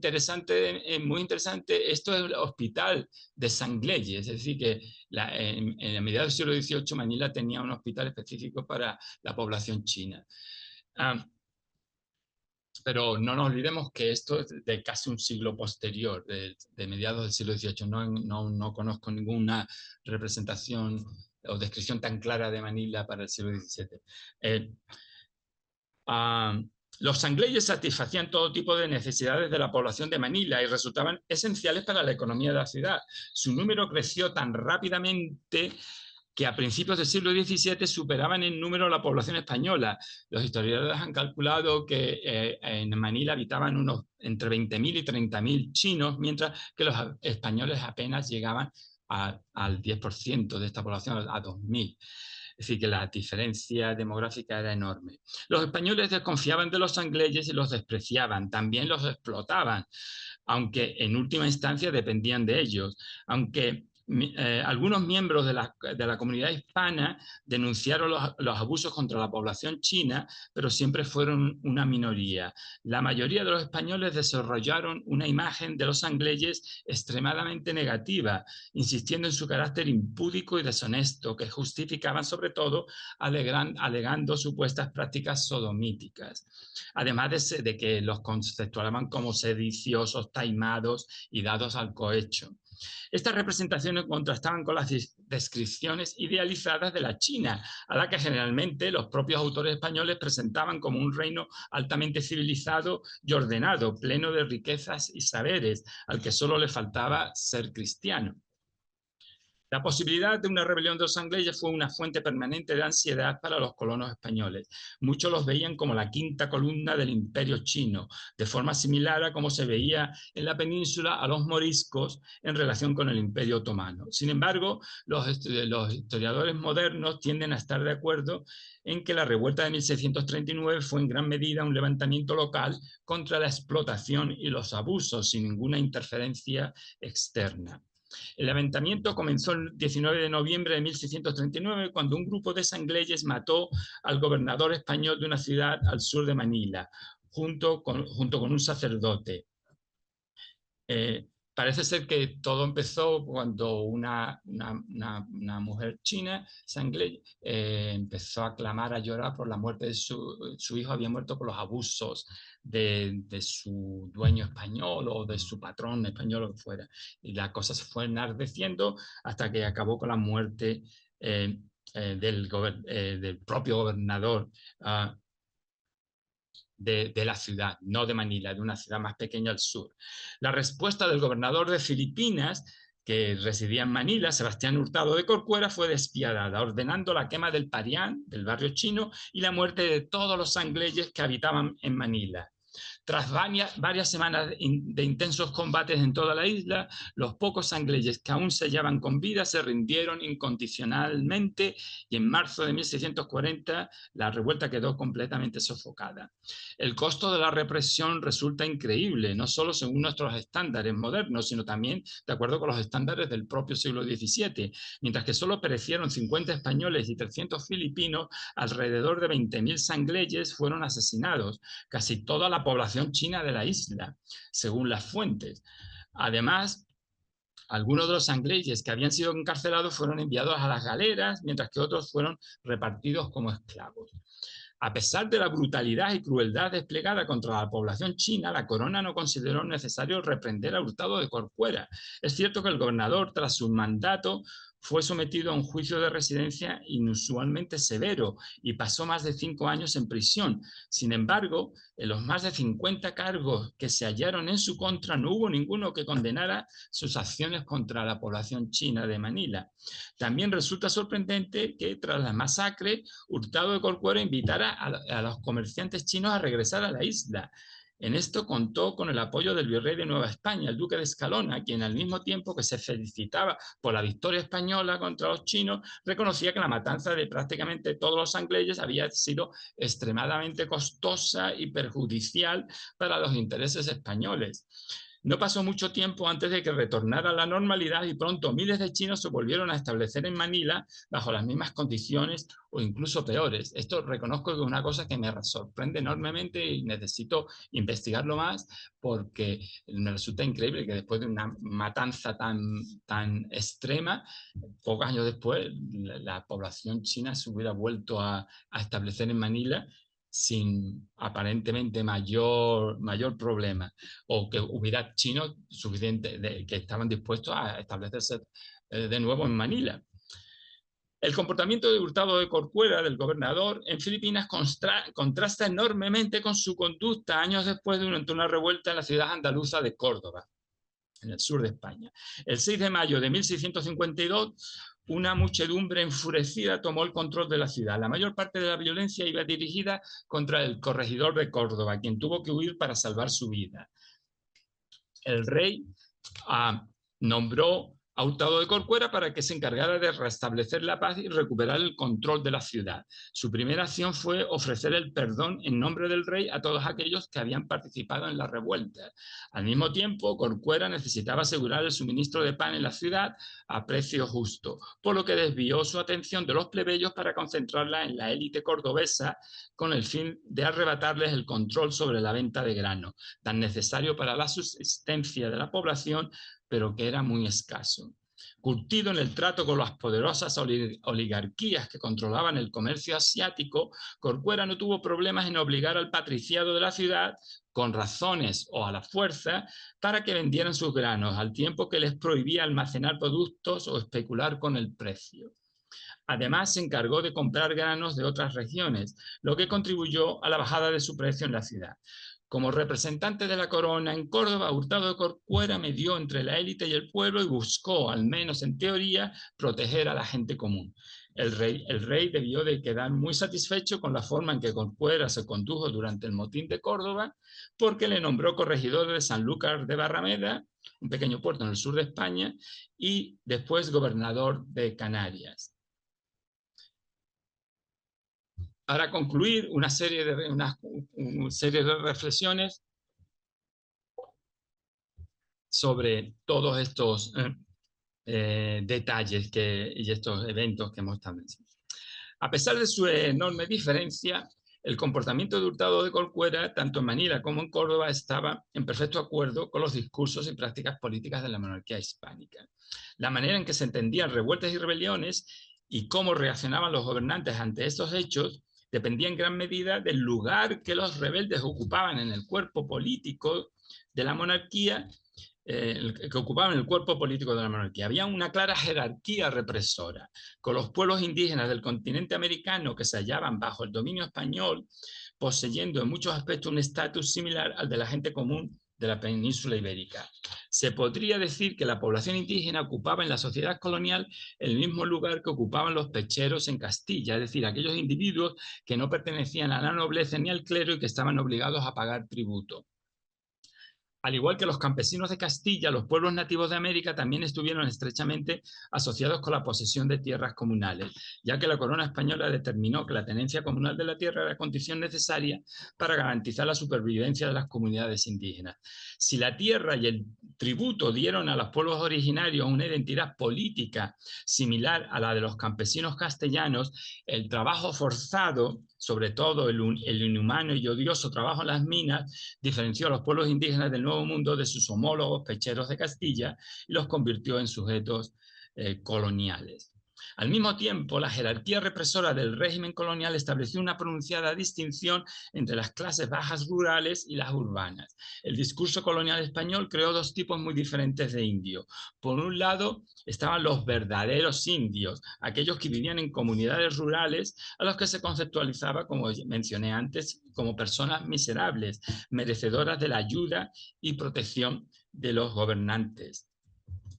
S3: muy interesante, esto es el hospital de Sangleyes, es decir, que en la mediados del siglo XVIII Manila tenía un hospital específico para la población china. Pero no nos olvidemos que esto es de casi un siglo posterior, de mediados del siglo XVIII. No conozco ninguna representación o descripción tan clara de Manila para el siglo XVII. Los sangleyes satisfacían todo tipo de necesidades de la población de Manila y resultaban esenciales para la economía de la ciudad. Su número creció tan rápidamente que a principios del siglo XVII superaban en número la población española. Los historiadores han calculado que en Manila habitaban entre 20.000 y 30.000 chinos, mientras que los españoles apenas llegaban al 10% de esta población, a 2.000. Es decir, que la diferencia demográfica era enorme. Los españoles desconfiaban de los sangleyes y los despreciaban, también los explotaban, aunque en última instancia dependían de ellos. Aunque algunos miembros de la comunidad hispana denunciaron los abusos contra la población china, pero siempre fueron una minoría. La mayoría de los españoles desarrollaron una imagen de los sangleyes extremadamente negativa, insistiendo en su carácter impúdico y deshonesto, que justificaban sobre todo alegando supuestas prácticas sodomíticas, además de que los conceptualizaban como sediciosos, taimados y dados al cohecho. Estas representaciones contrastaban con las descripciones idealizadas de la China, a la que generalmente los propios autores españoles presentaban como un reino altamente civilizado y ordenado, pleno de riquezas y saberes, al que solo le faltaba ser cristiano. La posibilidad de una rebelión de los Sangleyes fue una fuente permanente de ansiedad para los colonos españoles. Muchos los veían como la quinta columna del imperio chino, de forma similar a como se veía en la península a los moriscos en relación con el imperio otomano. Sin embargo, los historiadores modernos tienden a estar de acuerdo en que la revuelta de 1639 fue en gran medida un levantamiento local contra la explotación y los abusos sin ninguna interferencia externa. El levantamiento comenzó el 19 de noviembre de 1639 cuando un grupo de sangleyes mató al gobernador español de una ciudad al sur de Manila, junto con un sacerdote. Parece ser que todo empezó cuando una mujer china, sangley, empezó a clamar, a llorar por la muerte de su hijo. Había muerto por los abusos de su dueño español o de su patrón español o lo que fuera. Y la cosa se fue enardeciendo hasta que acabó con la muerte del propio gobernador de la ciudad, no de Manila, de una ciudad más pequeña al sur. La respuesta del gobernador de Filipinas, que residía en Manila, Sebastián Hurtado de Corcuera, fue despiadada, ordenando la quema del Parián, del barrio chino, y la muerte de todos los sangleyes que habitaban en Manila. Tras varias semanas de intensos combates en toda la isla, los pocos sangleyes que aún se hallaban con vida se rindieron incondicionalmente y en marzo de 1640 la revuelta quedó completamente sofocada. El costo de la represión resulta increíble, no solo según nuestros estándares modernos, sino también de acuerdo con los estándares del propio siglo XVII. Mientras que solo perecieron 50 españoles y 300 filipinos, alrededor de 20.000 sangleyes fueron asesinados, casi toda la población china de la isla, según las fuentes. Además, algunos de los sangleyes que habían sido encarcelados fueron enviados a las galeras, mientras que otros fueron repartidos como esclavos. A pesar de la brutalidad y crueldad desplegada contra la población china, la corona no consideró necesario reprender a Hurtado de Corcuera. Es cierto que el gobernador, tras su mandato, fue sometido a un juicio de residencia inusualmente severo y pasó más de 5 años en prisión. Sin embargo, en los más de 50 cargos que se hallaron en su contra, no hubo ninguno que condenara sus acciones contra la población china de Manila. También resulta sorprendente que tras la masacre, Hurtado de Corcuera invitara a los comerciantes chinos a regresar a la isla. En esto contó con el apoyo del virrey de Nueva España, el duque de Escalona, quien al mismo tiempo que se felicitaba por la victoria española contra los chinos, reconocía que la matanza de prácticamente todos los sangleyes había sido extremadamente costosa y perjudicial para los intereses españoles. No pasó mucho tiempo antes de que retornara a la normalidad y pronto miles de chinos se volvieron a establecer en Manila bajo las mismas condiciones o incluso peores. Esto reconozco que es una cosa que me sorprende enormemente y necesito investigarlo más porque me resulta increíble que después de una matanza tan extrema, pocos años después la población china se hubiera vuelto a establecer en Manila sin aparentemente mayor problema, o que hubiera chinos suficientes que estaban dispuestos a establecerse de nuevo en Manila. El comportamiento de Hurtado de Corcuera, del gobernador, en Filipinas contrasta enormemente con su conducta años después durante una revuelta en la ciudad andaluza de Córdoba, en el sur de España. El 6 de mayo de 1652, una muchedumbre enfurecida tomó el control de la ciudad. La mayor parte de la violencia iba dirigida contra el corregidor de Córdoba, quien tuvo que huir para salvar su vida. El rey nombró a Hurtado de Corcuera para que se encargara de restablecer la paz y recuperar el control de la ciudad. Su primera acción fue ofrecer el perdón en nombre del rey a todos aquellos que habían participado en la revuelta. Al mismo tiempo, Corcuera necesitaba asegurar el suministro de pan en la ciudad a precio justo, por lo que desvió su atención de los plebeyos para concentrarla en la élite cordobesa con el fin de arrebatarles el control sobre la venta de grano, tan necesario para la subsistencia de la población, pero que era muy escaso. Curtido en el trato con las poderosas oligarquías que controlaban el comercio asiático, Corcuera no tuvo problemas en obligar al patriciado de la ciudad, con razones o a la fuerza, para que vendieran sus granos, al tiempo que les prohibía almacenar productos o especular con el precio. Además, se encargó de comprar granos de otras regiones, lo que contribuyó a la bajada de su precio en la ciudad. Como representante de la corona en Córdoba, Hurtado de Corcuera medió entre la élite y el pueblo y buscó, al menos en teoría, proteger a la gente común. El rey debió de quedar muy satisfecho con la forma en que Corcuera se condujo durante el motín de Córdoba, porque le nombró corregidor de Sanlúcar de Barrameda, un pequeño puerto en el sur de España, y después gobernador de Canarias. Para concluir, una serie de reflexiones sobre todos estos detalles y estos eventos que hemos establecido. A pesar de su enorme diferencia, el comportamiento de Hurtado de Corcuera, tanto en Manila como en Córdoba, estaba en perfecto acuerdo con los discursos y prácticas políticas de la monarquía hispánica. La manera en que se entendían revueltas y rebeliones y cómo reaccionaban los gobernantes ante estos hechos dependía en gran medida del lugar que los rebeldes ocupaban en el cuerpo político de la monarquía, Había una clara jerarquía represora, con los pueblos indígenas del continente americano que se hallaban bajo el dominio español, poseyendo en muchos aspectos un estatus similar al de la gente común de la península ibérica. Se podría decir que la población indígena ocupaba en la sociedad colonial el mismo lugar que ocupaban los pecheros en Castilla, es decir, aquellos individuos que no pertenecían a la nobleza ni al clero y que estaban obligados a pagar tributo. Al igual que los campesinos de Castilla, los pueblos nativos de América también estuvieron estrechamente asociados con la posesión de tierras comunales, ya que la corona española determinó que la tenencia comunal de la tierra era condición necesaria para garantizar la supervivencia de las comunidades indígenas. Si la tierra y el tributo dieron a los pueblos originarios una identidad política similar a la de los campesinos castellanos, el trabajo forzado, sobre todo el inhumano y odioso trabajo en las minas, diferenció a los pueblos indígenas del Nuevo Mundo de sus homólogos pecheros de Castilla y los convirtió en sujetos coloniales. Al mismo tiempo, la jerarquía represora del régimen colonial estableció una pronunciada distinción entre las clases bajas rurales y las urbanas. El discurso colonial español creó dos tipos muy diferentes de indios. Por un lado, estaban los verdaderos indios, aquellos que vivían en comunidades rurales, a los que se conceptualizaba, como mencioné antes, como personas miserables, merecedoras de la ayuda y protección de los gobernantes.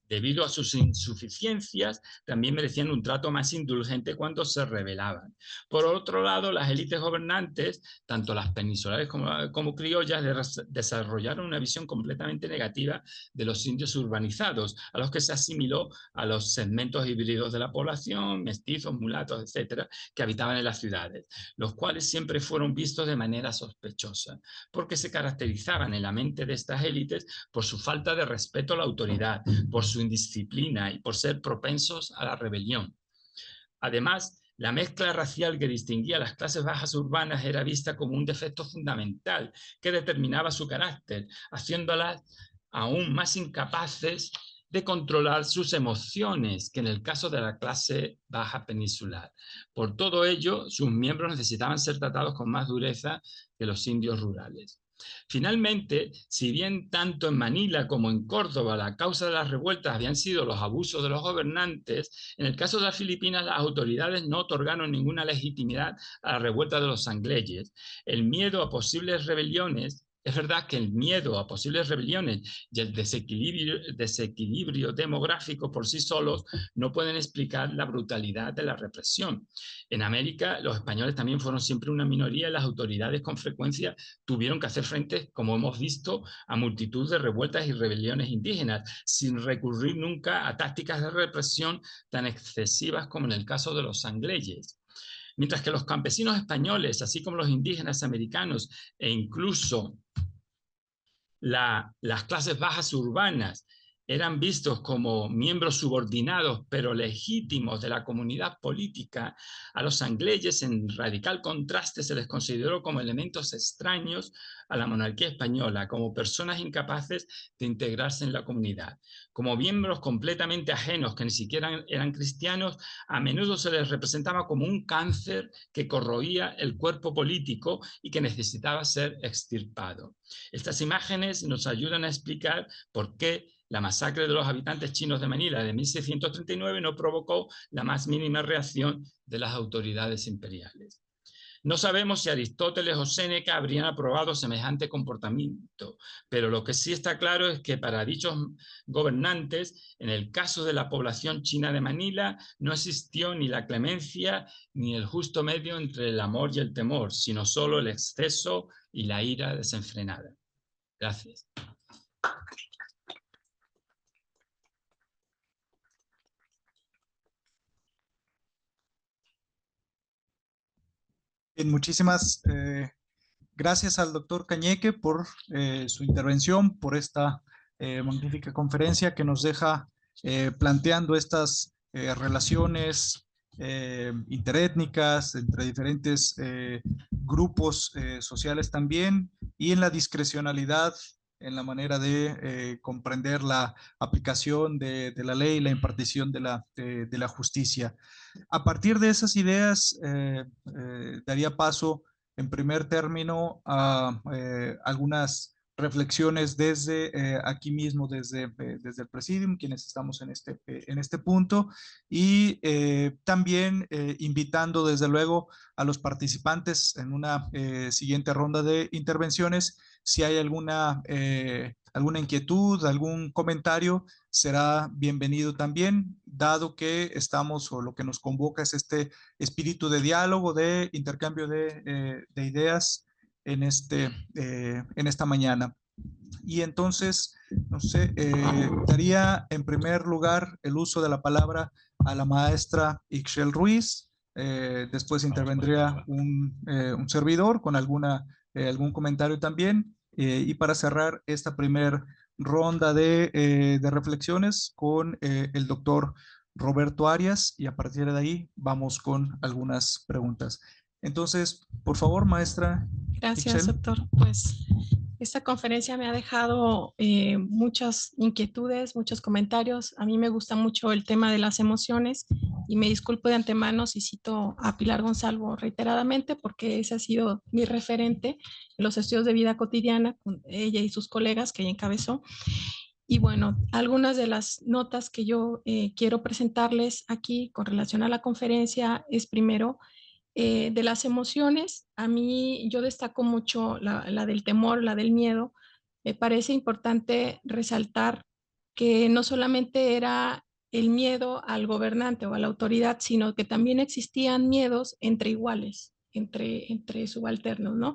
S3: Debido a sus insuficiencias, también merecían un trato más indulgente cuando se rebelaban. Por otro lado, las élites gobernantes, tanto las peninsulares como criollas, desarrollaron una visión completamente negativa de los indios urbanizados, a los que se asimiló a los segmentos híbridos de la población, mestizos, mulatos, etcétera, que habitaban en las ciudades, los cuales siempre fueron vistos de manera sospechosa, porque se caracterizaban en la mente de estas élites por su falta de respeto a la autoridad, por su indisciplina y por ser propensos a la rebelión. Además, la mezcla racial que distinguía a las clases bajas urbanas era vista como un defecto fundamental que determinaba su carácter, haciéndolas aún más incapaces de controlar sus emociones que en el caso de la clase baja peninsular. Por todo ello, sus miembros necesitaban ser tratados con más dureza que los indios rurales. Finalmente, si bien tanto en Manila como en Córdoba la causa de las revueltas habían sido los abusos de los gobernantes, en el caso de las Filipinas las autoridades no otorgaron ninguna legitimidad a la revuelta de los sangleyes. El miedo a posibles rebeliones, es verdad que el miedo a posibles rebeliones y el desequilibrio demográfico por sí solos no pueden explicar la brutalidad de la represión. En América, los españoles también fueron siempre una minoría y las autoridades con frecuencia tuvieron que hacer frente, como hemos visto, a multitud de revueltas y rebeliones indígenas, sin recurrir nunca a tácticas de represión tan excesivas como en el caso de los sangleyes. Mientras que los campesinos españoles, así como los indígenas americanos e incluso las clases bajas urbanas, eran vistos como miembros subordinados pero legítimos de la comunidad política, a los sangleyes en radical contraste se les consideró como elementos extraños a la monarquía española, como personas incapaces de integrarse en la comunidad. Como miembros completamente ajenos que ni siquiera eran cristianos, a menudo se les representaba como un cáncer que corroía el cuerpo político y que necesitaba ser extirpado. Estas imágenes nos ayudan a explicar por qué la masacre de los habitantes chinos de Manila de 1639 no provocó la más mínima reacción de las autoridades imperiales. No sabemos si Aristóteles o Séneca habrían aprobado semejante comportamiento, pero lo que sí está claro es que para dichos gobernantes, en el caso de la población china de Manila, no existió ni la clemencia ni el justo medio entre el amor y el temor, sino solo el exceso y la ira desenfrenada. Gracias.
S1: Bien, muchísimas gracias al doctor Cañeque por su intervención, por esta magnífica conferencia que nos deja planteando estas relaciones interétnicas entre diferentes grupos sociales también, y en la discrecionalidad, en la manera de comprender la aplicación de la ley, la impartición de la justicia. A partir de esas ideas, daría paso en primer término a algunas reflexiones desde aquí mismo, desde el Presidium, quienes estamos en este punto, y también invitando desde luego a los participantes en una siguiente ronda de intervenciones. Si hay alguna inquietud, algún comentario, será bienvenido también, dado que estamos, o lo que nos convoca es este espíritu de diálogo, de intercambio de ideas en esta mañana. Y entonces, no sé, daría en primer lugar el uso de la palabra a la maestra Ixchel Ruiz. Después intervendría un servidor con algún comentario también. Y para cerrar esta primera ronda de reflexiones con el doctor Roberto Arias, y a partir de ahí vamos con algunas preguntas. Entonces, por favor, maestra.
S4: Gracias,
S1: Ixchel.
S4: doctor. Pues esta conferencia me ha dejado muchas inquietudes, muchos comentarios. A mí me gusta mucho el tema de las emociones y me disculpo de antemano si cito a Pilar Gonzalo reiteradamente, porque ese ha sido mi referente en los estudios de vida cotidiana con ella y sus colegas que ella encabezó. Y bueno, algunas de las notas que yo quiero presentarles aquí con relación a la conferencia es primero, de las emociones. A mí yo destaco mucho la del temor, la del miedo. Me parece importante resaltar que no solamente era el miedo al gobernante o a la autoridad, sino que también existían miedos entre iguales, entre subalternos, ¿no?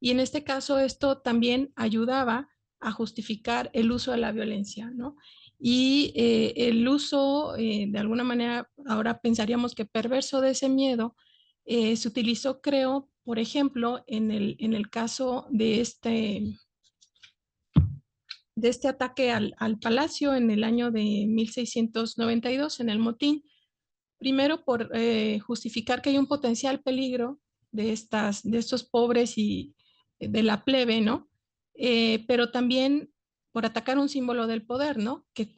S4: Y en este caso esto también ayudaba a justificar el uso de la violencia, ¿no? Y el uso, de alguna manera, ahora pensaríamos que perverso de ese miedo, se utilizó, creo, por ejemplo, en el caso de este ataque al palacio en el año de 1692, en el motín. Primero, por justificar que hay un potencial peligro de estos pobres y de la plebe, ¿no? Pero también por atacar un símbolo del poder, ¿no? Que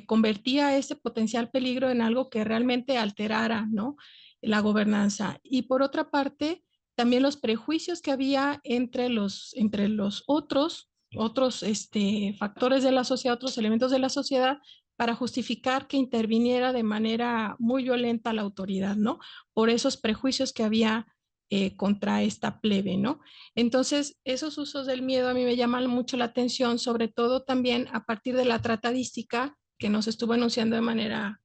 S4: convertía ese potencial peligro en algo que realmente alterara, ¿no? La gobernanza. Y por otra parte, también los prejuicios que había entre los otros factores de la sociedad, otros elementos de la sociedad, para justificar que interviniera de manera muy violenta la autoridad, ¿no? Por esos prejuicios que había contra esta plebe, ¿no? Entonces, esos usos del miedo a mí me llaman mucho la atención, sobre todo también a partir de la tratadística que nos estuvo enunciando de manera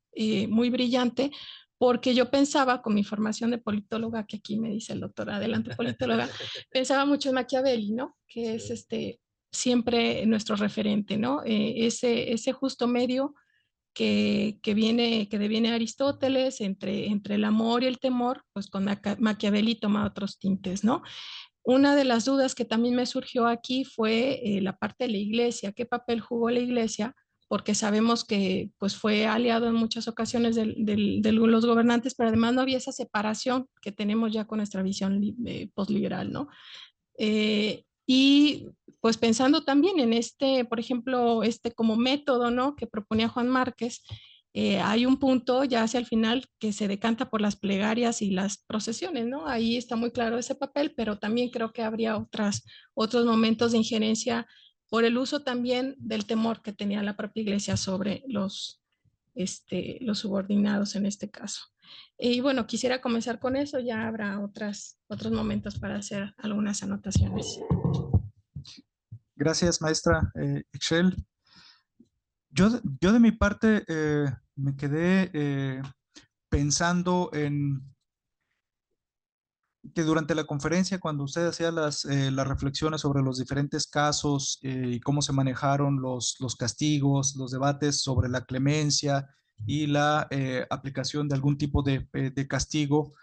S4: muy brillante, porque yo pensaba, con mi formación de politóloga, que aquí me dice el doctor, adelante politóloga, pensaba mucho en Machiavelli, ¿no? Que es siempre nuestro referente, ¿no? Ese justo medio que deviene Aristóteles entre el amor y el temor, pues con Machiavelli toma otros tintes, ¿no? Una de las dudas que también me surgió aquí fue la parte de la iglesia, qué papel jugó la iglesia, porque sabemos que pues fue aliado en muchas ocasiones de los gobernantes, pero además no había esa separación que tenemos ya con nuestra visión postliberal, ¿no? Y pues pensando también en por ejemplo, como método, ¿no? Que proponía Juan Márquez, hay un punto ya hacia el final que se decanta por las plegarias y las procesiones, ¿no? Ahí está muy claro ese papel, pero también creo que habría otros momentos de injerencia por el uso también del temor que tenía la propia iglesia sobre los subordinados en este caso. Y bueno, quisiera comenzar con eso, ya habrá otros momentos para hacer algunas anotaciones.
S1: Gracias, maestra Ixchel. Yo de mi parte me quedé pensando en que durante la conferencia, cuando usted hacía las reflexiones sobre los diferentes casos y cómo se manejaron los castigos, los debates sobre la clemencia y la aplicación de algún tipo de castigo,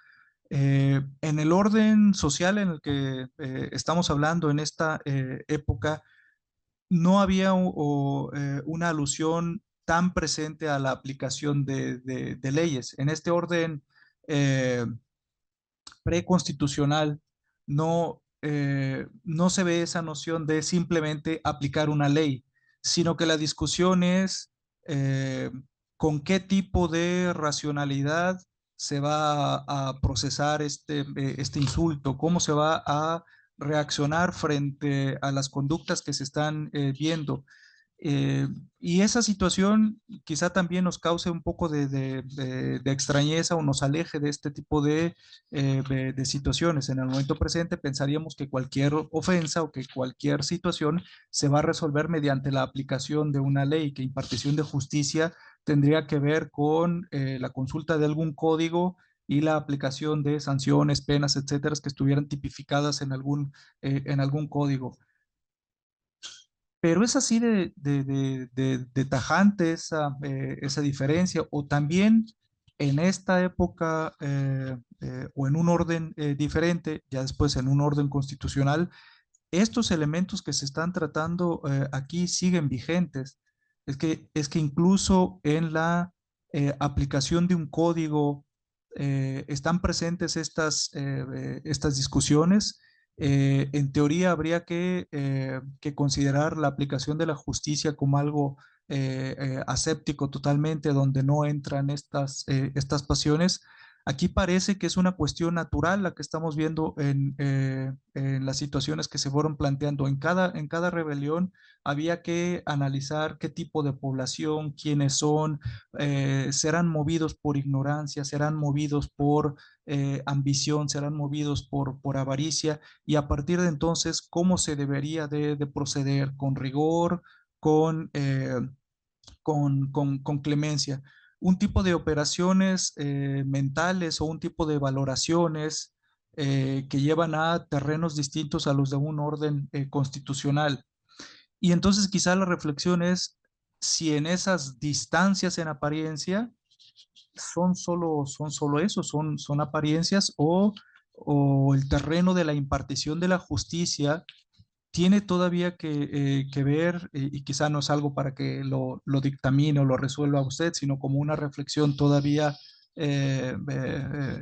S1: en el orden social en el que estamos hablando en esta época, no había una alusión tan presente a la aplicación de leyes. En este orden preconstitucional no se ve esa noción de simplemente aplicar una ley, sino que la discusión es con qué tipo de racionalidad se va a procesar este insulto, cómo se va a reaccionar frente a las conductas que se están viendo. Eh, y esa situación quizá también nos cause un poco de extrañeza o nos aleje de este tipo de situaciones. En el momento presente pensaríamos que cualquier ofensa o que cualquier situación se va a resolver mediante la aplicación de una ley, que impartición de justicia tendría que ver con la consulta de algún código y la aplicación de sanciones, penas, etcétera, que estuvieran tipificadas en algún código. Pero es así de tajante esa diferencia, o también en esta época o en un orden diferente, ya después en un orden constitucional, estos elementos que se están tratando aquí siguen vigentes. Es que incluso en la aplicación de un código están presentes estas discusiones. En teoría habría que considerar la aplicación de la justicia como algo aséptico totalmente, donde no entran estas pasiones. Aquí parece que es una cuestión natural la que estamos viendo en las situaciones que se fueron planteando. En cada rebelión había que analizar qué tipo de población, quiénes son, serán movidos por ignorancia, serán movidos por ambición, serán movidos por avaricia, y a partir de entonces, cómo se debería de proceder con rigor, con... con clemencia. Un tipo de operaciones mentales o un tipo de valoraciones que llevan a terrenos distintos a los de un orden constitucional. Y entonces quizá la reflexión es si en esas distancias en apariencia son solo eso, son apariencias, o el terreno de la impartición de la justicia tiene todavía que ver, y quizá no es algo para que lo dictamine o lo resuelva usted, sino como una reflexión todavía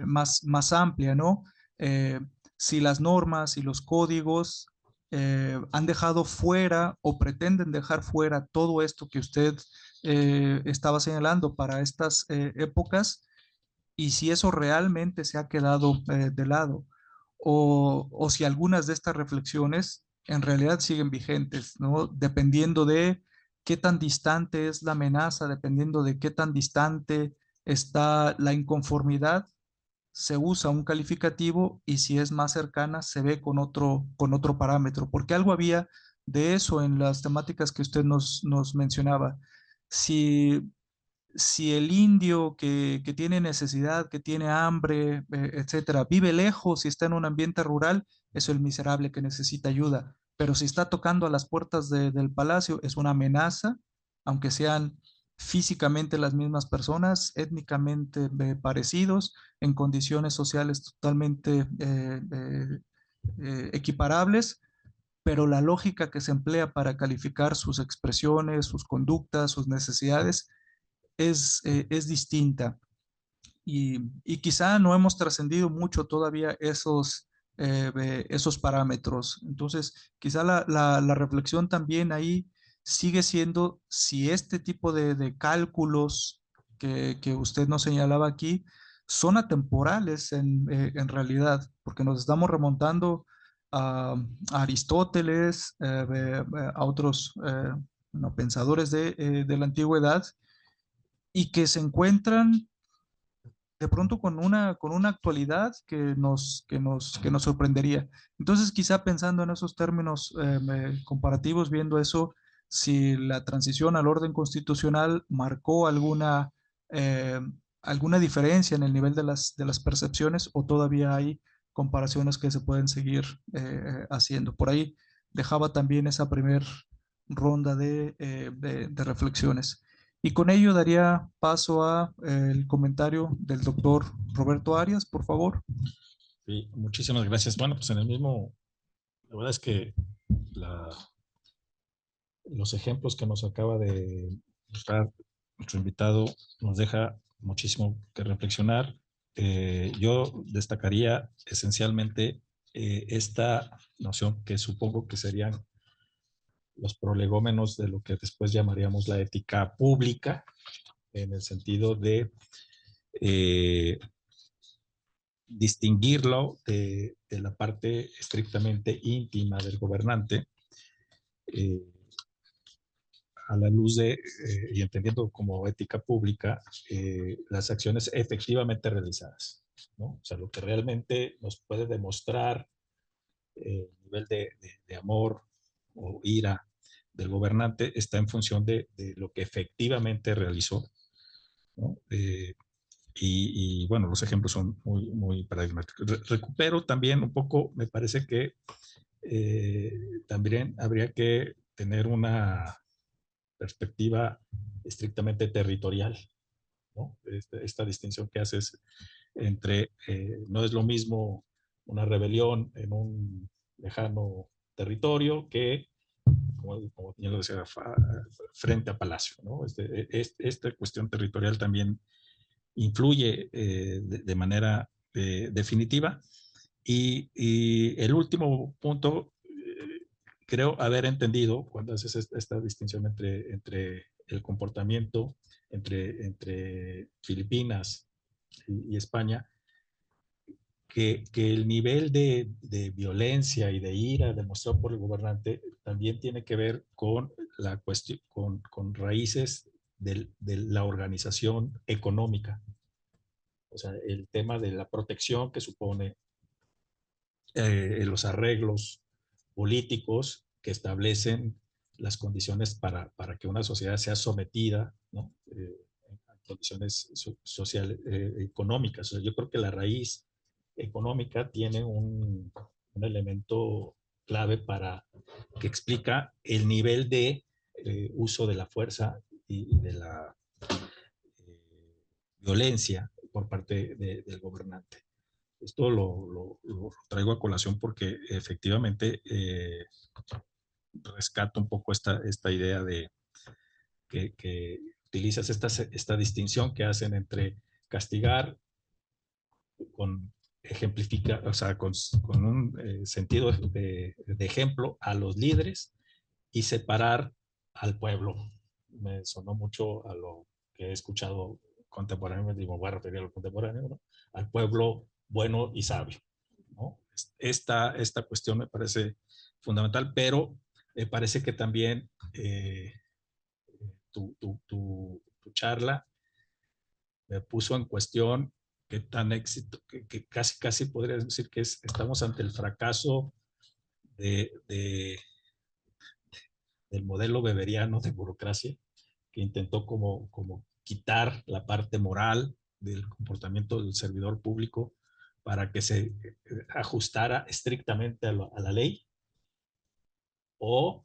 S1: más amplia, ¿no? Eh, si las normas y los códigos han dejado fuera o pretenden dejar fuera todo esto que usted estaba señalando para estas épocas, y si eso realmente se ha quedado de lado, o si algunas de estas reflexiones en realidad siguen vigentes, ¿no? Dependiendo de qué tan distante es la amenaza, dependiendo de qué tan distante está la inconformidad, se usa un calificativo, y si es más cercana se ve con otro parámetro, porque algo había de eso en las temáticas que usted nos mencionaba. Si el indio que tiene necesidad, que tiene hambre, etcétera, vive lejos y está en un ambiente rural, es el miserable que necesita ayuda. Pero si está tocando a las puertas del palacio, es una amenaza, aunque sean físicamente las mismas personas, étnicamente parecidos, en condiciones sociales totalmente equiparables, pero la lógica que se emplea para calificar sus expresiones, sus conductas, sus necesidades, es distinta, y quizá no hemos trascendido mucho todavía esos parámetros. Entonces, quizá la reflexión también ahí sigue siendo si este tipo de cálculos que usted nos señalaba aquí son atemporales en realidad, porque nos estamos remontando a Aristóteles, a otros no, pensadores de la antigüedad, y que se encuentran de pronto con una actualidad que nos sorprendería. Entonces, quizá pensando en esos términos comparativos, viendo eso, si la transición al orden constitucional marcó eh, alguna diferencia en el nivel de las percepciones, o todavía hay comparaciones que se pueden seguir haciendo. Por ahí dejaba también esa primer ronda de reflexiones. Y con ello daría paso a el comentario del doctor Roberto Arias, por favor.
S2: Sí, muchísimas gracias. Bueno, pues en el mismo, la verdad es que los ejemplos que nos acaba de mostrar nuestro invitado nos deja muchísimo que reflexionar. Yo destacaría esencialmente esta noción que supongo que serían los prolegómenos de lo que después llamaríamos la ética pública, en el sentido de distinguirlo de la parte estrictamente íntima del gobernante, a la luz de, y entendiendo como ética pública, las acciones efectivamente realizadas, ¿no? O sea, lo que realmente nos puede demostrar el nivel de amor o ira del gobernante está en función de lo que efectivamente realizó, ¿no? Y bueno, los ejemplos son muy paradigmáticos. Recupero también un poco, me parece que también habría que tener una perspectiva estrictamente territorial, ¿no? Esta distinción que haces entre, no es lo mismo una rebelión en un lejano territorio que, como ya lo decía, frente a Palacio, ¿no? Esta cuestión territorial también influye de manera definitiva. Y el último punto, creo haber entendido cuando haces esta distinción entre el comportamiento entre Filipinas y España, que el nivel de violencia y de ira demostrado por el gobernante también tiene que ver con la cuestión, con raíces de la organización económica. O sea, el tema de la protección que supone los arreglos políticos que establecen las condiciones para que una sociedad sea sometida, ¿no? A condiciones sociales, económicas. O sea, yo creo que la raíz económica tiene un elemento clave que explica el nivel de uso de la fuerza y de la violencia por parte del gobernante. Esto lo traigo a colación porque efectivamente rescato un poco esta idea de que utilizas esta distinción que hacen entre castigar con ejemplificar, o sea, con un sentido de ejemplo a los líderes y separar al pueblo. Me sonó mucho a lo que he escuchado contemporáneo, me digo, voy a referir a lo contemporáneo, ¿no? Al pueblo bueno y sabio, ¿no? Esta cuestión me parece fundamental, pero me parece que también tu charla me puso en cuestión qué tan éxito, que casi podría decir que estamos ante el fracaso del modelo weberiano de burocracia, que intentó como quitar la parte moral del comportamiento del servidor público para que se ajustara estrictamente a la ley, o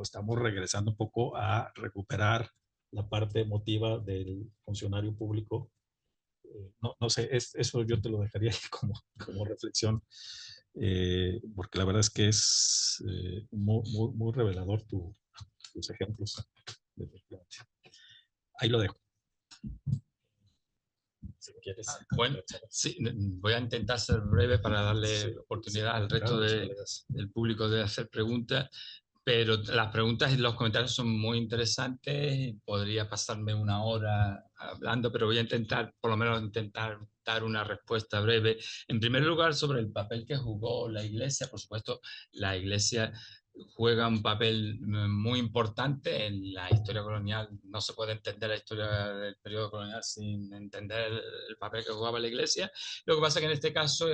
S2: estamos regresando un poco a recuperar la parte emotiva del funcionario público. No sé, eso yo te lo dejaría como reflexión, porque la verdad es que es muy revelador tus ejemplos. Ahí lo dejo. Si quieres.
S3: Bueno, sí, voy a intentar ser breve para darle oportunidad al resto del público de hacer preguntas, pero las preguntas y los comentarios son muy interesantes. Podría pasarme una hora hablando, pero voy a intentar, por lo menos intentar dar una respuesta breve. En primer lugar, sobre el papel que jugó la Iglesia. Por supuesto, la Iglesia juega un papel muy importante en la historia colonial. No se puede entender la historia del periodo colonial sin entender el papel que jugaba la Iglesia. Lo que pasa es que en este caso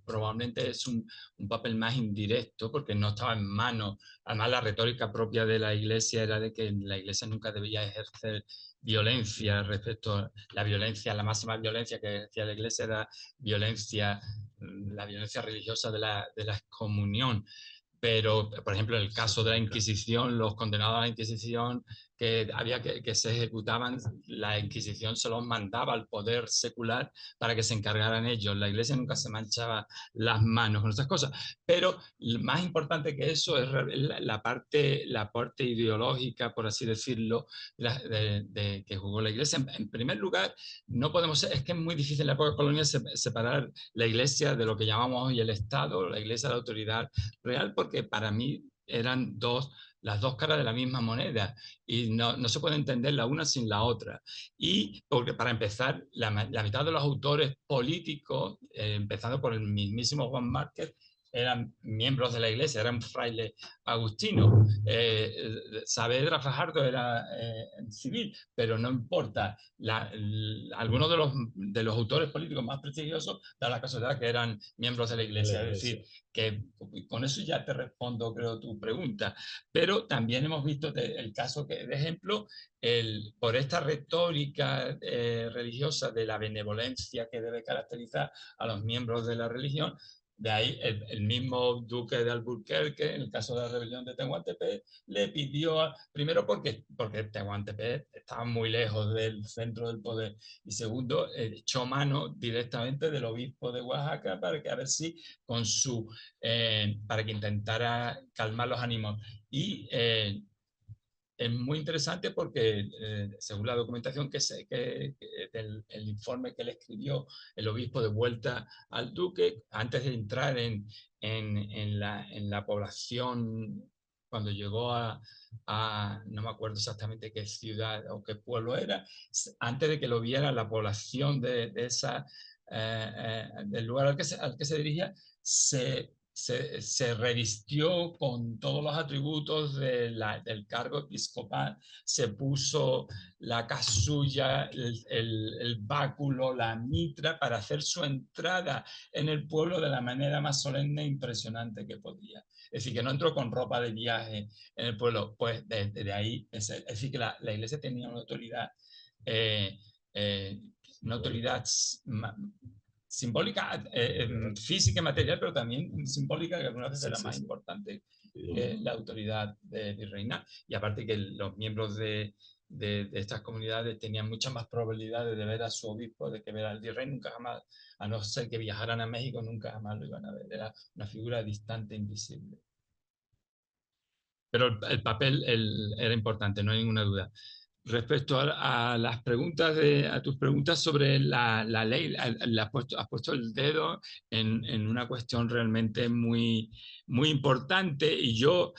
S3: probablemente es un papel más indirecto, porque no estaba en manos. Además, la retórica propia de la Iglesia era de que la Iglesia nunca debía ejercer violencia respecto a la violencia. La máxima violencia que ejercía la Iglesia era la violencia religiosa de la excomunión. Pero, por ejemplo, en el caso de la Inquisición, los condenados a la Inquisición que se ejecutaban, la Inquisición se los mandaba al poder secular para que se encargaran ellos. La Iglesia nunca se manchaba las manos con estas cosas. Pero más importante que eso es la parte ideológica, por así decirlo, que jugó la Iglesia. En primer lugar, no podemos, es que es muy difícil en la época colonial separar la Iglesia de lo que llamamos hoy el Estado, la Iglesia de la autoridad real, porque para mí eran las dos caras de la misma moneda y no se puede entender la una sin la otra. Y porque para empezar, la mitad de los autores políticos, empezando por el mismísimo Juan Márquez, eran miembros de la Iglesia, eran frailes agustinos. Saavedra Fajardo era civil, pero no importa. Algunos de los autores políticos más prestigiosos da la casualidad que eran miembros de la Iglesia. Es decir, que con eso ya te respondo, creo, tu pregunta. Pero también hemos visto el caso de ejemplo, por esta retórica religiosa de la benevolencia que debe caracterizar a los miembros de la religión. De ahí el mismo duque de Alburquerque, en el caso de la rebelión de Tehuantepec, le pidió, primero porque Tehuantepec estaba muy lejos del centro del poder, y segundo, echó mano directamente del obispo de Oaxaca para que a ver si para que intentara calmar los ánimos. Y es muy interesante porque, según la documentación del informe que le escribió el obispo de vuelta al duque, antes de entrar en la población, cuando llegó no me acuerdo exactamente qué ciudad o qué pueblo era, antes de que lo viera la población del lugar al que se dirigía, se revistió con todos los atributos del cargo episcopal, se puso la casulla, el báculo, la mitra, para hacer su entrada en el pueblo de la manera más solemne e impresionante que podía. Es decir, que no entró con ropa de viaje en el pueblo. Pues de ahí, es decir, que la Iglesia tenía una autoridad simbólica, física y material, pero también simbólica, que algunas veces era más importante que la autoridad virreinal. Y aparte que los miembros de estas comunidades tenían muchas más probabilidades de ver a su obispo de que ver al virrey. Nunca jamás, a no ser que viajaran a México, nunca jamás lo iban a ver. Era una figura distante, invisible. Pero el papel era importante, no hay ninguna duda. Respecto a las preguntas a tus preguntas sobre la ley, has puesto el dedo en una cuestión realmente muy, muy importante, y yo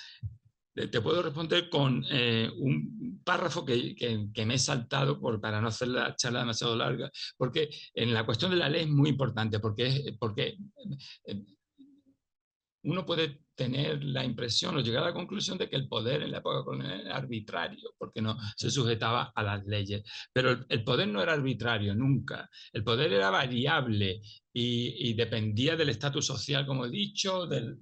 S3: te puedo responder con un párrafo que me he saltado para no hacer la charla demasiado larga, porque en la cuestión de la ley es muy importante, porque uno puede tener la impresión o llegar a la conclusión de que el poder en la época colonial era arbitrario, porque no se sujetaba a las leyes. Pero el poder no era arbitrario nunca. El poder era variable y dependía del estatus social, como he dicho, del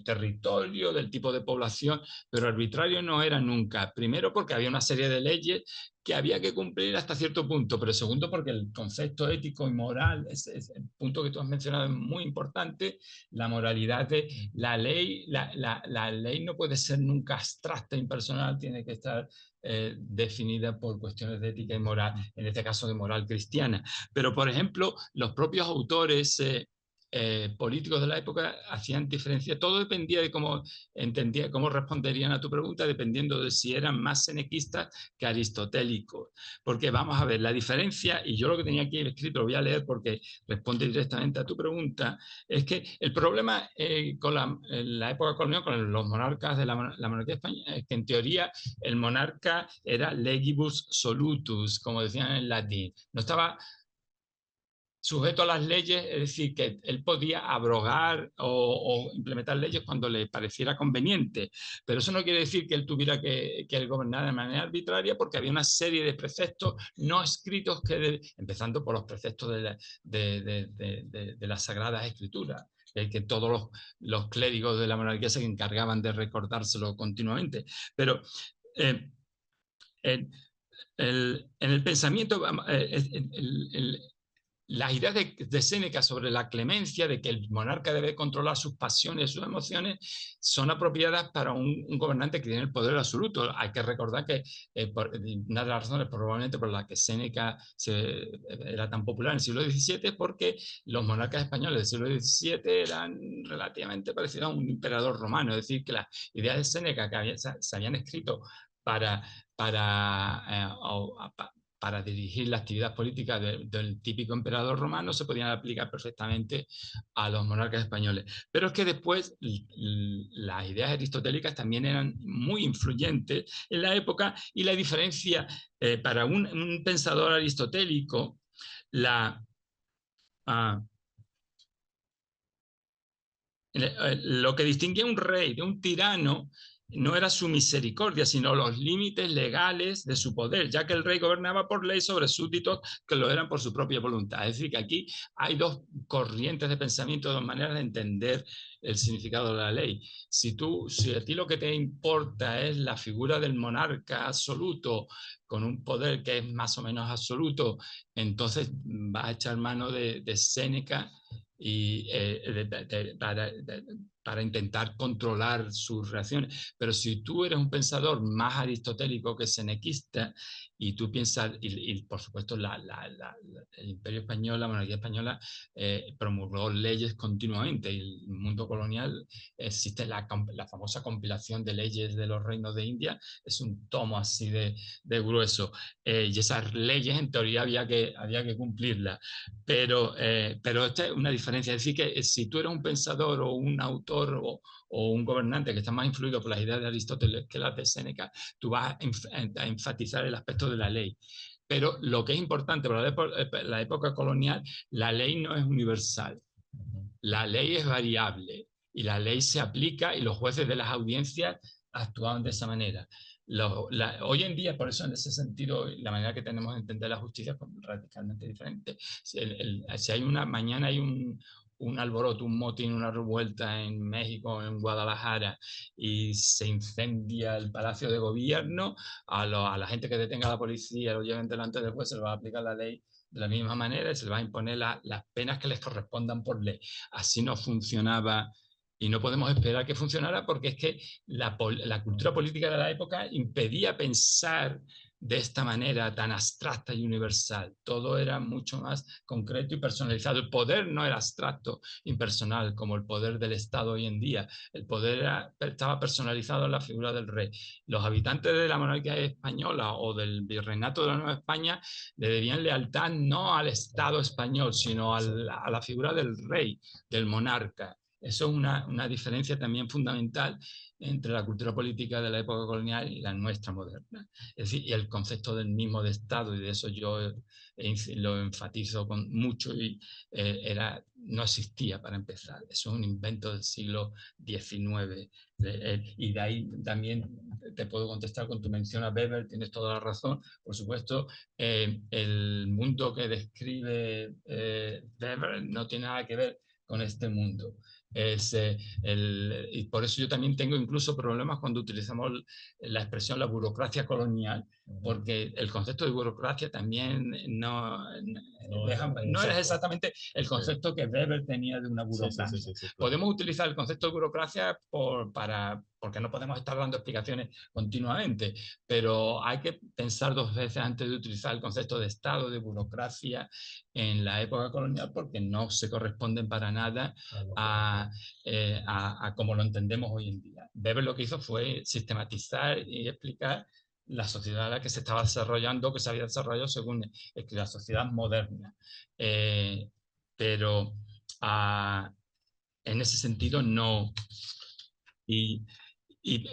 S3: territorio, del tipo de población, pero arbitrario no era nunca. Primero porque había una serie de leyes que había que cumplir hasta cierto punto, pero segundo porque el concepto ético y moral, el punto que tú has mencionado es muy importante, la moralidad de la ley. La ley no puede ser nunca abstracta, impersonal, tiene que estar definida por cuestiones de ética y moral, en este caso de moral cristiana. Pero, por ejemplo, los propios autores políticos de la época hacían diferencia. Todo dependía de cómo responderían a tu pregunta, dependiendo de si eran más senequistas que aristotélicos. Porque vamos a ver, la diferencia, y yo lo que tenía aquí escrito, lo voy a leer porque responde directamente a tu pregunta, es que el problema con la época colonial, con los monarcas de la monarquía española, es que en teoría el monarca era legibus solutus, como decían en latín. No estaba sujeto a las leyes, es decir, que él podía abrogar o implementar leyes cuando le pareciera conveniente, pero eso no quiere decir que él tuviera que gobernar de manera arbitraria, porque había una serie de preceptos no escritos, empezando por los preceptos de las Sagradas Escrituras, que todos los clérigos de la monarquía se encargaban de recordárselo continuamente. Pero en el pensamiento, las ideas de Séneca sobre la clemencia, de que el monarca debe controlar sus pasiones, sus emociones, son apropiadas para un gobernante que tiene el poder absoluto. Hay que recordar que una de las razones probablemente por las que Séneca era tan popular en el siglo XVII es porque los monarcas españoles del siglo XVII eran relativamente parecidos a un emperador romano. Es decir, que las ideas de Séneca que se habían escrito para dirigir la actividad política del típico emperador romano se podían aplicar perfectamente a los monarcas españoles. Pero es que después las ideas aristotélicas también eran muy influyentes en la época, y la diferencia para un pensador aristotélico, lo que distinguía a un rey de un tirano no era su misericordia, sino los límites legales de su poder, ya que el rey gobernaba por ley sobre súbditos que lo eran por su propia voluntad. Es decir, que aquí hay dos corrientes de pensamiento, dos maneras de entender el significado de la ley. Si a ti lo que te importa es la figura del monarca absoluto, con un poder que es más o menos absoluto, entonces vas a echar mano de Séneca y para intentar controlar sus reacciones. Pero si tú eres un pensador más aristotélico que senequista, y tú piensas, y por supuesto el Imperio Español, la monarquía española promulgó leyes continuamente, y el mundo colonial existe la famosa compilación de leyes de los reinos de India, es un tomo así de grueso, y esas leyes en teoría había que cumplirlas, pero esta es una diferencia. Es decir, que si tú eres un pensador o un autor o un gobernante que está más influido por las ideas de Aristóteles que las de Séneca, tú vas a enfatizar el aspecto de la ley. Pero lo que es importante para la época colonial, la ley no es universal. La ley es variable y la ley se aplica, y los jueces de las audiencias actuaban de esa manera. Hoy en día, por eso en ese sentido, la manera que tenemos de entender la justicia es radicalmente diferente. Si hay mañana hay un alboroto, un motín, una revuelta en México, en Guadalajara, y se incendia el Palacio de Gobierno, a la gente que detenga a la policía, lo lleven delante del juez, se le va a aplicar la ley de la misma manera y se le va a imponer las penas que les correspondan por ley. Así no funcionaba, y no podemos esperar que funcionara, porque es que la cultura política de la época impedía pensar de esta manera tan abstracta y universal. Todo era mucho más concreto y personalizado. El poder no era abstracto, impersonal, como el poder del Estado hoy en día. El poder estaba personalizado en la figura del rey. Los habitantes de la monarquía española o del virreinato de la Nueva España le debían lealtad no al Estado español, sino a la figura del rey, del monarca. Eso es una diferencia también fundamental entre la cultura política de la época colonial y la nuestra moderna. Es decir, y el concepto del mismo de Estado, y de eso yo lo enfatizo mucho, y no existía para empezar. Eso es un invento del siglo XIX. Y de ahí también te puedo contestar con tu mención a Weber, tienes toda la razón. Por supuesto, el mundo que describe Weber no tiene nada que ver con este mundo. Y por eso yo también tengo incluso problemas cuando utilizamos la expresión la burocracia colonial, porque el concepto de burocracia también no es exactamente el concepto que Weber tenía de una burocracia. Sí, claro. Podemos utilizar el concepto de burocracia porque no podemos estar dando explicaciones continuamente, pero hay que pensar dos veces antes de utilizar el concepto de Estado, de burocracia en la época colonial, porque no se corresponden para nada a como lo entendemos hoy en día. Weber lo que hizo fue sistematizar y explicar la sociedad en la que se estaba desarrollando, que se había desarrollado según la sociedad moderna. Pero en ese sentido no. Y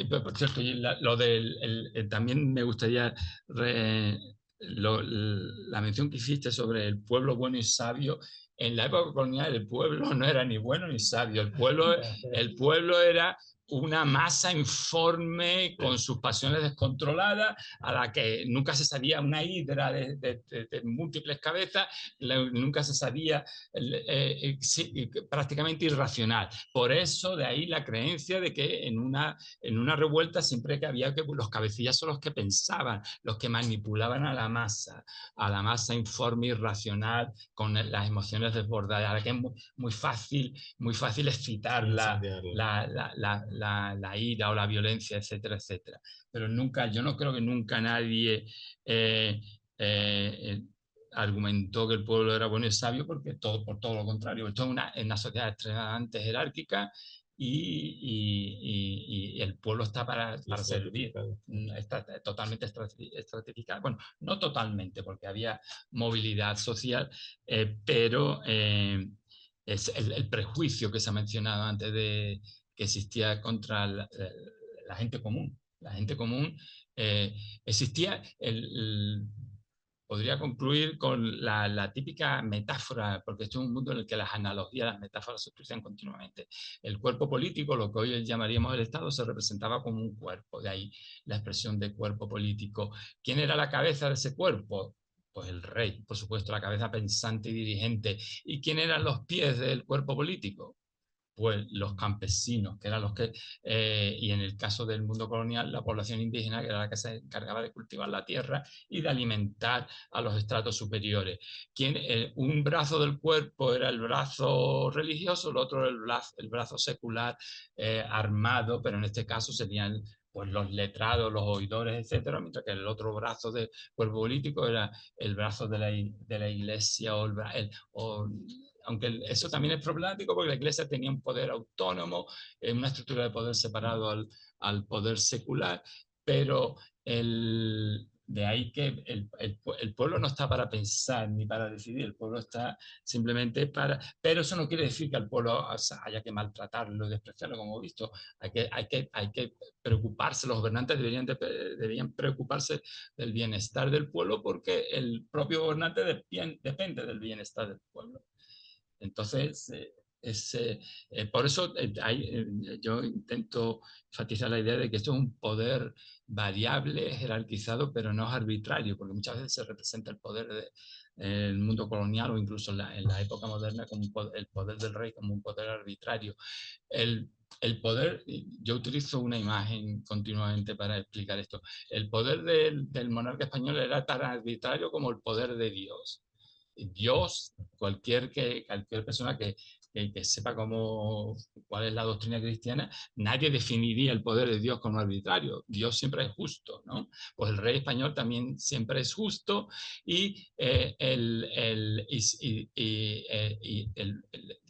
S3: por cierto, también me gustaría la mención que hiciste sobre el pueblo bueno y sabio en la época colonial el pueblo no era ni bueno ni sabio, el pueblo era una masa informe con sus pasiones descontroladas, a la que nunca se sabía, una hidra de múltiples cabezas, nunca se sabía, prácticamente irracional. Por eso de ahí la creencia de que en una revuelta siempre que había que los cabecillas son los que pensaban, los que manipulaban a la masa informe, irracional, con las emociones desbordadas, a la que es muy fácil excitar la ira o la violencia, etcétera, etcétera. Pero nunca, yo no creo que nunca nadie argumentó que el pueblo era bueno y sabio, porque por todo lo contrario. Esto es una sociedad extremadamente jerárquica y el pueblo está para servir. Está totalmente estratificado. Bueno, no totalmente, porque había movilidad social, pero es el prejuicio que se ha mencionado antes de que existía contra la gente común. La gente común existía podría concluir con la típica metáfora, porque esto es un mundo en el que las analogías, las metáforas se utilizan continuamente. El cuerpo político, lo que hoy llamaríamos el Estado, se representaba como un cuerpo, de ahí la expresión de cuerpo político. ¿Quién era la cabeza de ese cuerpo? Pues el rey, por supuesto, la cabeza pensante y dirigente. ¿Y quién eran los pies del cuerpo político? Pues los campesinos, que eran los que, y en el caso del mundo colonial, la población indígena, que era la que se encargaba de cultivar la tierra y de alimentar a los estratos superiores. Un brazo del cuerpo era el brazo religioso, el otro el brazo secular armado, pero en este caso serían pues los letrados, los oidores, etcétera, mientras que el otro brazo del cuerpo político era el brazo de la iglesia aunque eso también es problemático porque la Iglesia tenía un poder autónomo, una estructura de poder separado al poder secular, pero de ahí que el pueblo no está para pensar ni para decidir, el pueblo está simplemente para... Pero eso no quiere decir que al pueblo haya que maltratarlo y despreciarlo, como hemos visto. Hay que preocuparse, los gobernantes deberían preocuparse del bienestar del pueblo, porque el propio gobernante depende del bienestar del pueblo. Entonces, por eso yo intento enfatizar la idea de que esto es un poder variable, jerarquizado, pero no es arbitrario, porque muchas veces se representa el poder del mundo colonial o incluso en la época moderna como el poder del rey como un poder arbitrario. El poder, yo utilizo una imagen continuamente para explicar esto, el poder del monarca español era tan arbitrario como el poder de Dios. Dios, cualquier persona que sepa cuál es la doctrina cristiana, nadie definiría el poder de Dios como arbitrario. Dios siempre es justo, ¿no? Pues el rey español también siempre es justo y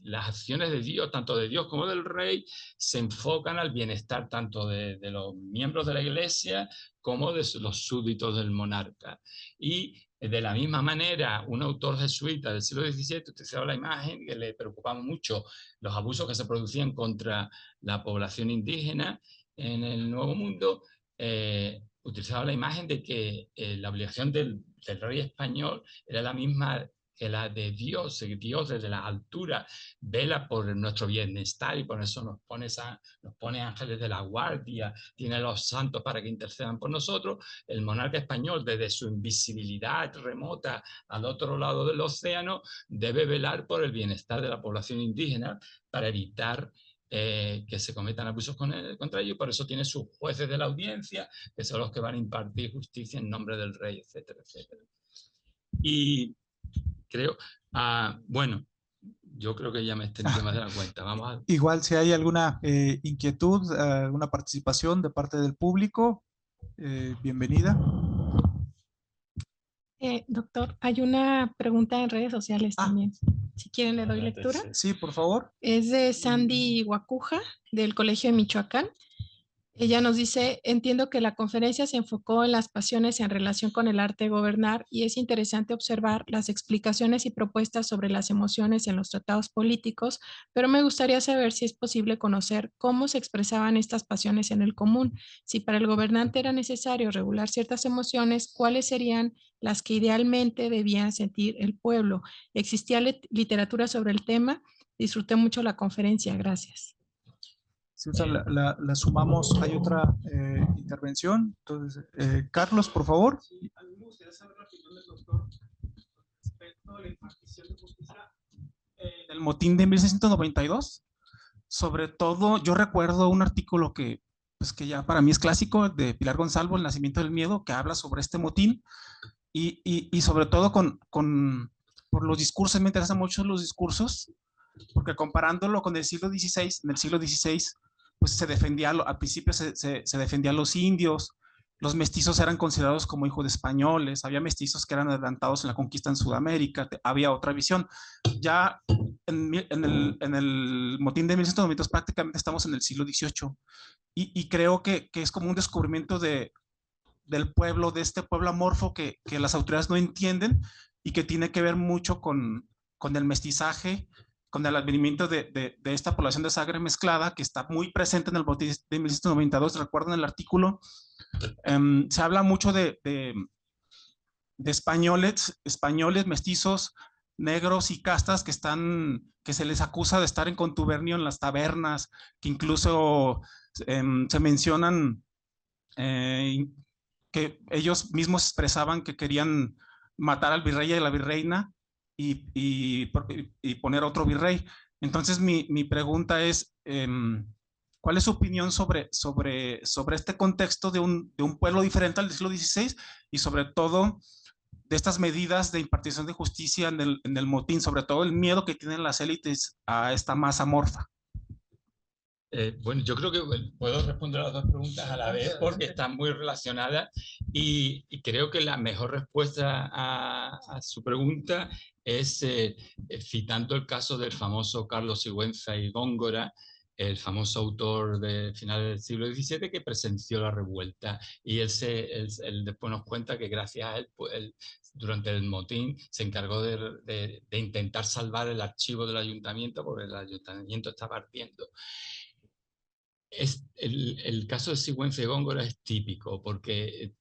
S3: las acciones de Dios, tanto de Dios como del rey, se enfocan al bienestar tanto de los miembros de la iglesia como de los súbditos del monarca. Y de la misma manera, un autor jesuita del siglo XVII utilizaba la imagen que le preocupaba mucho los abusos que se producían contra la población indígena en el Nuevo Mundo. Utilizaba la imagen de que la obligación del rey español era la misma que la de Dios. Dios desde la altura vela por nuestro bienestar y por eso nos pone ángeles de la guardia, tiene a los santos para que intercedan por nosotros. El monarca español, desde su invisibilidad remota al otro lado del océano, debe velar por el bienestar de la población indígena para evitar que se cometan abusos contra ellos. Por eso tiene sus jueces de la audiencia, que son los que van a impartir justicia en nombre del rey, etcétera, etcétera. Y creo, bueno, yo creo que ya me extendí más de la cuenta.
S1: Igual, si hay alguna inquietud, alguna participación de parte del público, bienvenida.
S4: Doctor, hay una pregunta en redes sociales también. Si quieren le doy lectura.
S1: Sí, por favor.
S4: Es de Sandy Guacuja, del Colegio de Michoacán. Ella nos dice, entiendo que la conferencia se enfocó en las pasiones en relación con el arte de gobernar y es interesante observar las explicaciones y propuestas sobre las emociones en los tratados políticos, pero me gustaría saber si es posible conocer cómo se expresaban estas pasiones en el común. Si para el gobernante era necesario regular ciertas emociones, ¿cuáles serían las que idealmente debía sentir el pueblo? ¿Existía literatura sobre el tema? Disfruté mucho la conferencia, gracias.
S1: Susan, la sumamos. ¿Hay otra intervención? Entonces, Carlos, por favor.
S5: Sí, a mí me gustaría saber la opinión del doctor respecto a la impartición de justicia del motín de 1692. Sobre todo, yo recuerdo un artículo que, pues, que ya para mí es clásico, de Pilar Gonzalo, El nacimiento del miedo, que habla sobre este motín y sobre todo por los discursos. Me interesan mucho los discursos, porque comparándolo con el siglo XVI, en el siglo XVI, pues se defendía, al principio se defendía a los indios, los mestizos eran considerados como hijos de españoles, había mestizos que eran adelantados en la conquista en Sudamérica, había otra visión. Ya en el motín de 1692 prácticamente estamos en el siglo XVIII y creo que es como un descubrimiento del pueblo, de este pueblo amorfo que las autoridades no entienden y que tiene que ver mucho con el mestizaje, con el advenimiento de esta población de sangre mezclada que está muy presente en el botín de 1692. ¿Recuerdan el artículo? Se habla mucho de españoles, mestizos, negros y castas que se les acusa de estar en contubernio en las tabernas, que incluso se mencionan que ellos mismos expresaban que querían matar al virrey y a la virreina y poner otro virrey. Entonces mi pregunta es, ¿cuál es su opinión sobre este contexto de un pueblo diferente al del siglo XVI y sobre todo de estas medidas de impartición de justicia en el motín, sobre todo el miedo que tienen las élites a esta masa amorfa?
S3: Bueno, yo creo que puedo responder a las dos preguntas a la vez porque están muy relacionadas y creo que la mejor respuesta a su pregunta es citando el caso del famoso Carlos Sigüenza y Góngora, el famoso autor de finales del siglo XVII que presenció la revuelta, y él después nos cuenta que gracias a él, pues, durante el motín se encargó de intentar salvar el archivo del ayuntamiento porque el ayuntamiento estaba ardiendo. El caso de Sigüenza y Góngora es típico porque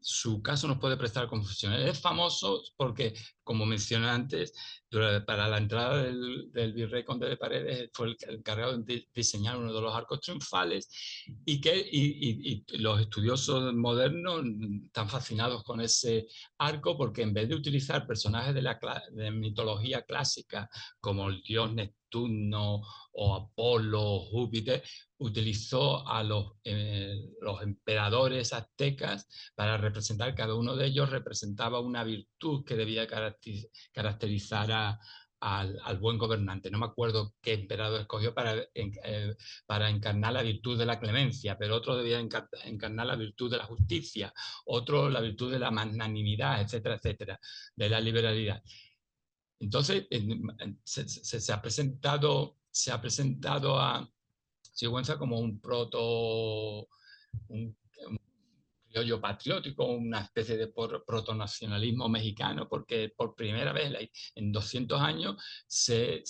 S3: su caso nos puede prestar confusión. Es famoso porque, como mencioné antes, para la entrada del virrey Conde de Paredes fue el encargado de diseñar uno de los arcos triunfales y los estudiosos modernos están fascinados con ese arco porque en vez de utilizar personajes de mitología clásica como el dios Neptuno o Apolo o Júpiter, utilizó a los emperadores aztecas para representar, cada uno de ellos representaba una virtud que debía caracterizar al buen gobernante. No me acuerdo qué emperador escogió para encarnar la virtud de la clemencia, pero otro debía encarnar la virtud de la justicia, otro la virtud de la magnanimidad, etcétera, etcétera, de la liberalidad. Entonces, se ha presentado a Sigüenza como un criollo patriótico, una especie de protonacionalismo mexicano, porque por primera vez en 200 años se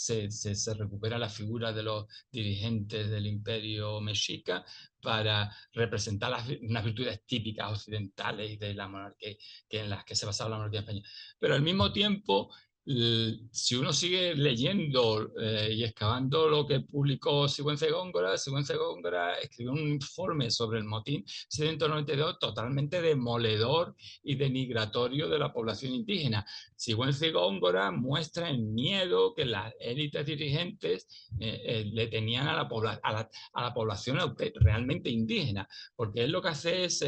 S3: recupera la figura de los dirigentes del imperio mexica para representar unas virtudes típicas occidentales de la monarquía, en las que se basaba la monarquía española. Pero al mismo tiempo, si uno sigue leyendo y excavando lo que publicó Sigüenza y Góngora escribió un informe sobre el motín 792 totalmente demoledor y denigratorio de la población indígena. Sigüenza y Góngora muestra el miedo que las élites dirigentes le tenían a la población realmente indígena, porque él lo que hace es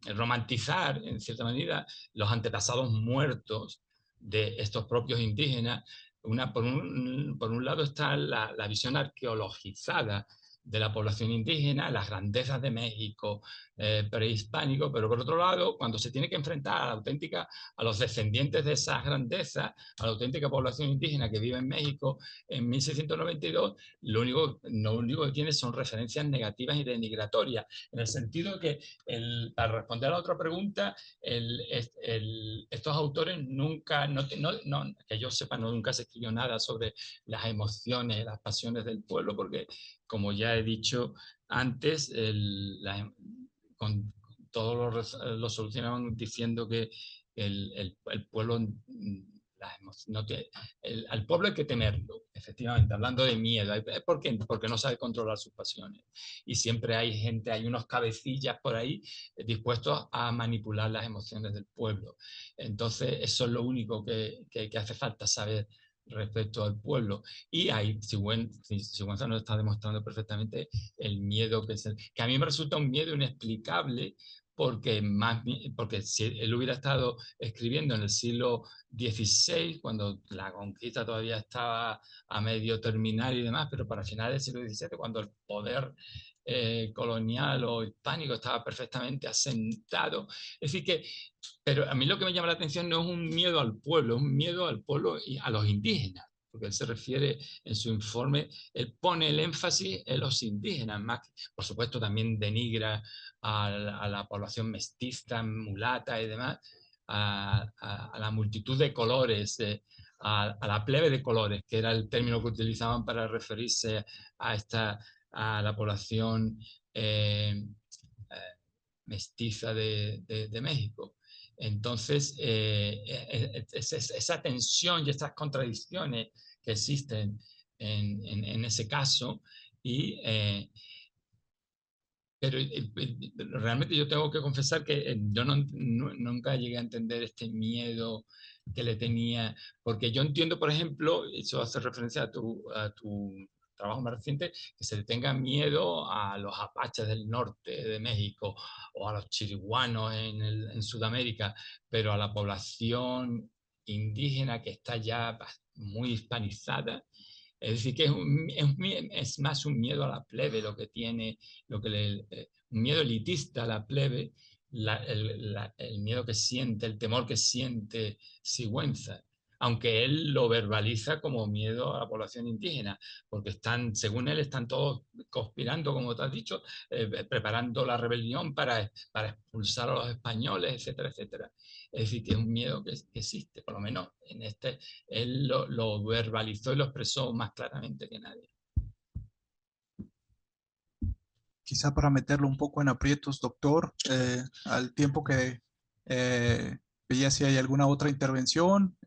S3: romantizar, en cierta manera, los antepasados muertos de estos propios indígenas. Por un lado está la visión arqueologizada de la población indígena, las grandezas de México prehispánico, pero por otro lado, cuando se tiene que enfrentar a los descendientes de esas grandezas, a la auténtica población indígena que vive en México en 1692, lo único que tiene son referencias negativas y denigratorias, en el sentido que, para responder a la otra pregunta, estos autores nunca, que yo sepa, nunca se escribió nada sobre las emociones, las pasiones del pueblo, porque, como ya he dicho antes, todos lo solucionaban diciendo que el pueblo, al pueblo hay que temerlo, efectivamente, hablando de miedo. ¿Por qué? Porque no sabe controlar sus pasiones. Y siempre hay gente, hay unos cabecillas por ahí dispuestos a manipular las emociones del pueblo. Entonces, eso es lo único que hace falta saber respecto al pueblo. Y ahí Sigüenza nos está demostrando perfectamente el miedo que a mí me resulta un miedo inexplicable, porque si él hubiera estado escribiendo en el siglo XVI, cuando la conquista todavía estaba a medio terminar y demás, pero para finales del siglo XVII, cuando el poder colonial o hispánico estaba perfectamente asentado. Es decir que, pero a mí lo que me llama la atención no es un miedo al pueblo, es un miedo al pueblo y a los indígenas, porque él se refiere en su informe, él pone el énfasis en los indígenas, más, por supuesto también denigra a la población mestiza, mulata y demás, a la multitud de colores, a la plebe de colores, que era el término que utilizaban para referirse a la población mestiza de México. Entonces, esa tensión y estas contradicciones que existen en ese caso, pero realmente yo tengo que confesar que yo nunca llegué a entender este miedo que le tenía, porque yo entiendo, por ejemplo, eso hace referencia a tu trabajo más reciente, que se le tenga miedo a los apaches del norte de México o a los chiriguanos en Sudamérica, pero a la población indígena que está ya muy hispanizada. Es decir, que es más un miedo a la plebe lo que tiene, un miedo elitista a la plebe, el miedo que siente, el temor que siente Sigüenza, aunque él lo verbaliza como miedo a la población indígena, porque según él, están todos conspirando, como te has dicho, preparando la rebelión para expulsar a los españoles, etcétera, etcétera. Es decir, que es un miedo que existe, por lo menos en él lo verbalizó y lo expresó más claramente que nadie.
S1: Quizá para meterlo un poco en aprietos, doctor, al tiempo que veía si hay alguna otra intervención.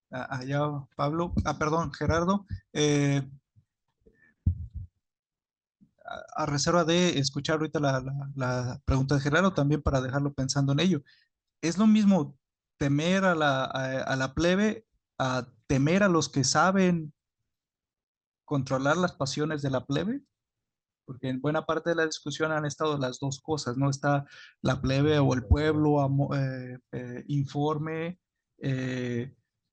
S1: Allá, Pablo, perdón, Gerardo, a reserva de escuchar ahorita la pregunta de Gerardo, también para dejarlo pensando en ello. ¿Es lo mismo temer a la plebe, a temer a los que saben controlar las pasiones de la plebe? Porque en buena parte de la discusión han estado las dos cosas, ¿no? Está la plebe o el pueblo informe,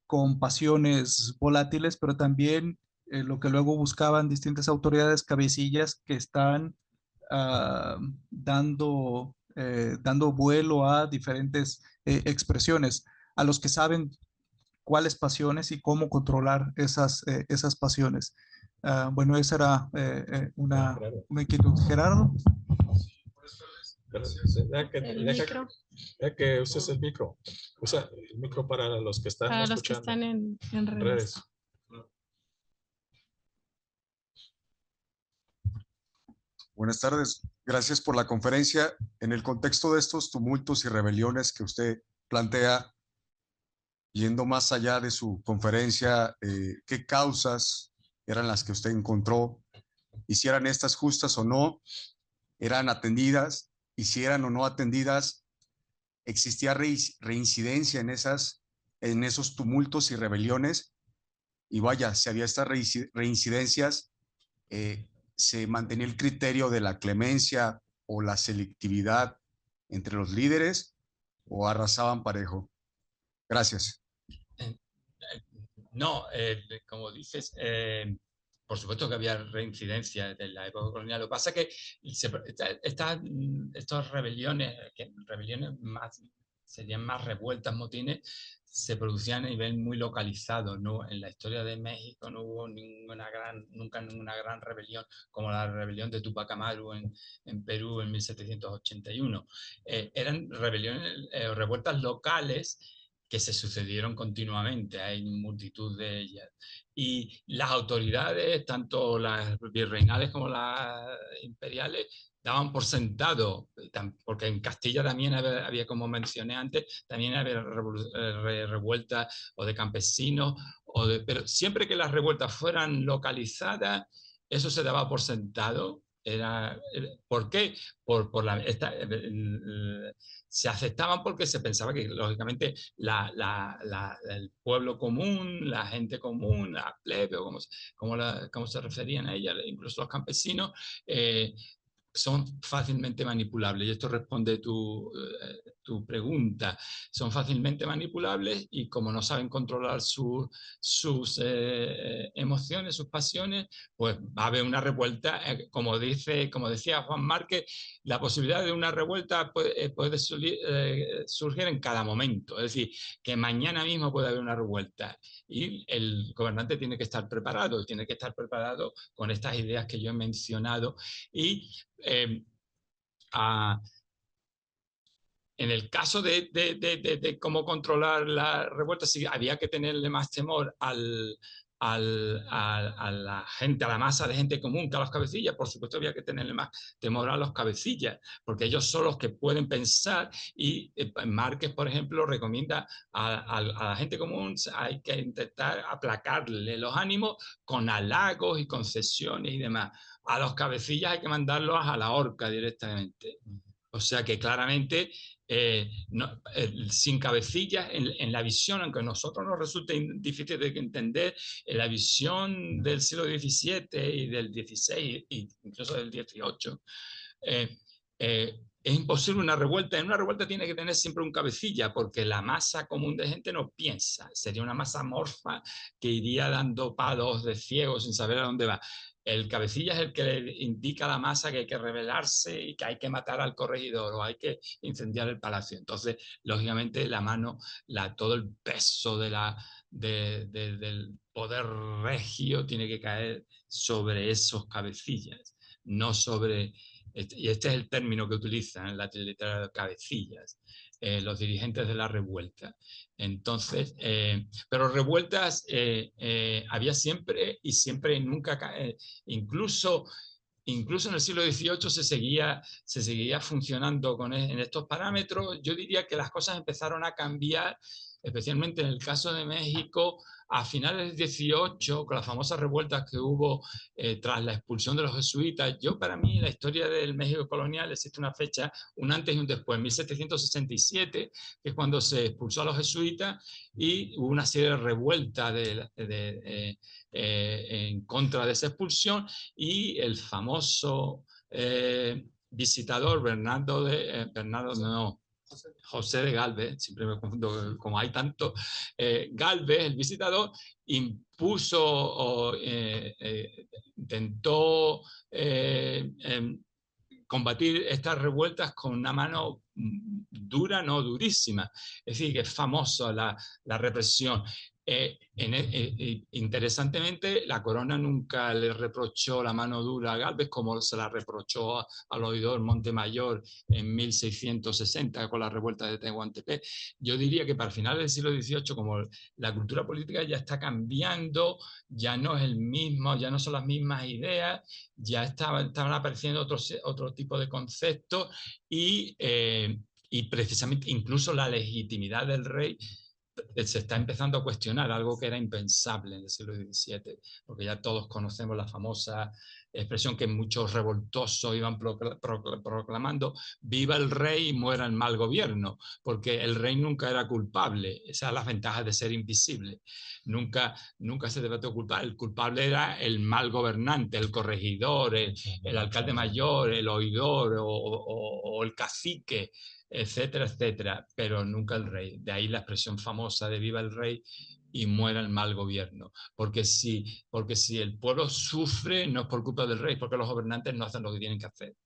S1: con pasiones volátiles, pero también lo que luego buscaban distintas autoridades cabecillas que están dando vuelo a diferentes expresiones, a los que saben cuáles pasiones y cómo controlar esas pasiones. Bueno, esa era una inquietud. Gerardo.
S2: Deja que uses el micro. Usa el micro para los que están escuchando.
S4: Los que están en redes.
S6: Buenas tardes. Gracias por la conferencia. En el contexto de estos tumultos y rebeliones que usted plantea, yendo más allá de su conferencia, ¿qué causas eran las que usted encontró? Y si eran estas justas o no, eran atendidas, y si eran o no atendidas, ¿existía reincidencia en esos tumultos y rebeliones? Y vaya, si había estas reincidencias, ¿se mantenía el criterio de la clemencia o la selectividad entre los líderes o arrasaban parejo? Gracias.
S3: No, como dices, por supuesto que había reincidencias de la época colonial. Lo que pasa es que estas rebeliones, serían más revueltas, motines, se producían a nivel muy localizado, ¿no? En la historia de México no hubo nunca ninguna gran rebelión como la rebelión de Tupac Amaru en Perú en 1781. Eran rebeliones, revueltas locales que se sucedieron continuamente, hay multitud de ellas. Y las autoridades, tanto las virreinales como las imperiales, daban por sentado, porque en Castilla también había, como mencioné antes, también había revueltas o de campesinos, pero siempre que las revueltas fueran localizadas, eso se daba por sentado. ¿Por qué? Se aceptaban porque se pensaba que, lógicamente, el pueblo común, la gente común, la plebe, o como se referían a ella, incluso los campesinos, son fácilmente manipulables. Y esto responde tu pregunta. Son fácilmente manipulables y como no saben controlar sus emociones, sus pasiones, pues va a haber una revuelta. Como decía Juan Márquez, la posibilidad de una revuelta puede surgir en cada momento. Es decir, que mañana mismo puede haber una revuelta. Y el gobernante tiene que estar preparado con estas ideas que yo he mencionado. Y en el caso de cómo controlar la revuelta, sí, había que tenerle más temor a la gente, a la masa de gente común que a los cabecillas. Por supuesto había que tenerle más temor a los cabecillas, porque ellos son los que pueden pensar, y Márquez, por ejemplo, recomienda a la gente común, hay que intentar aplacarle los ánimos con halagos y concesiones y demás. A los cabecillas hay que mandarlos a la horca directamente. O sea que claramente, sin cabecillas, en la visión, aunque a nosotros nos resulte difícil de entender, en la visión del siglo XVII y del XVI, e incluso del XVIII, es imposible una revuelta. En una revuelta tiene que tener siempre un cabecilla, porque la masa común de gente no piensa. Sería una masa amorfa que iría dando palos de ciego sin saber a dónde va. El cabecilla es el que le indica a la masa que hay que rebelarse y que hay que matar al corregidor o hay que incendiar el palacio. Entonces, lógicamente, la mano, todo el peso del poder regio tiene que caer sobre esos cabecillas, no sobre... Y este es el término que utilizan en la literatura, cabecillas, los dirigentes de la revuelta. Entonces, pero revueltas había siempre y siempre, nunca, incluso en el siglo XVIII se seguía funcionando en estos parámetros. Yo diría que las cosas empezaron a cambiar, especialmente en el caso de México, a finales del XVIII, con las famosas revueltas que hubo tras la expulsión de los jesuitas. Para mí, en la historia del México colonial existe una fecha, un antes y un después, 1767, que es cuando se expulsó a los jesuitas y hubo una serie de revueltas en contra de esa expulsión, y el famoso visitador José de Galvez, siempre me confundo, como hay tanto, Galvez, el visitador, impuso intentó combatir estas revueltas con una mano dura, no durísima. Es decir, que es famosa la represión. Interesantemente, la corona nunca le reprochó la mano dura a Galvez como se la reprochó al oidor Montemayor en 1660 con la revuelta de Tehuantepec. Yo diría que para finales del siglo XVIII, como la cultura política ya está cambiando, ya no es el mismo, ya no son las mismas ideas, ya estaban apareciendo otro tipo de conceptos y precisamente incluso la legitimidad del rey se está empezando a cuestionar, algo que era impensable en el siglo XVII, porque ya todos conocemos la famosa expresión que muchos revoltosos iban proclamando: viva el rey y muera el mal gobierno, porque el rey nunca era culpable. Esas son las ventajas de ser invisible. Nunca se debatió culpable. El culpable era el mal gobernante, el corregidor, el alcalde mayor, el oidor o el cacique, etcétera, etcétera, pero nunca el rey. De ahí la expresión famosa de viva el rey y muera el mal gobierno. Porque si el pueblo sufre, no es por culpa del rey, porque los gobernantes no hacen lo que tienen que hacer.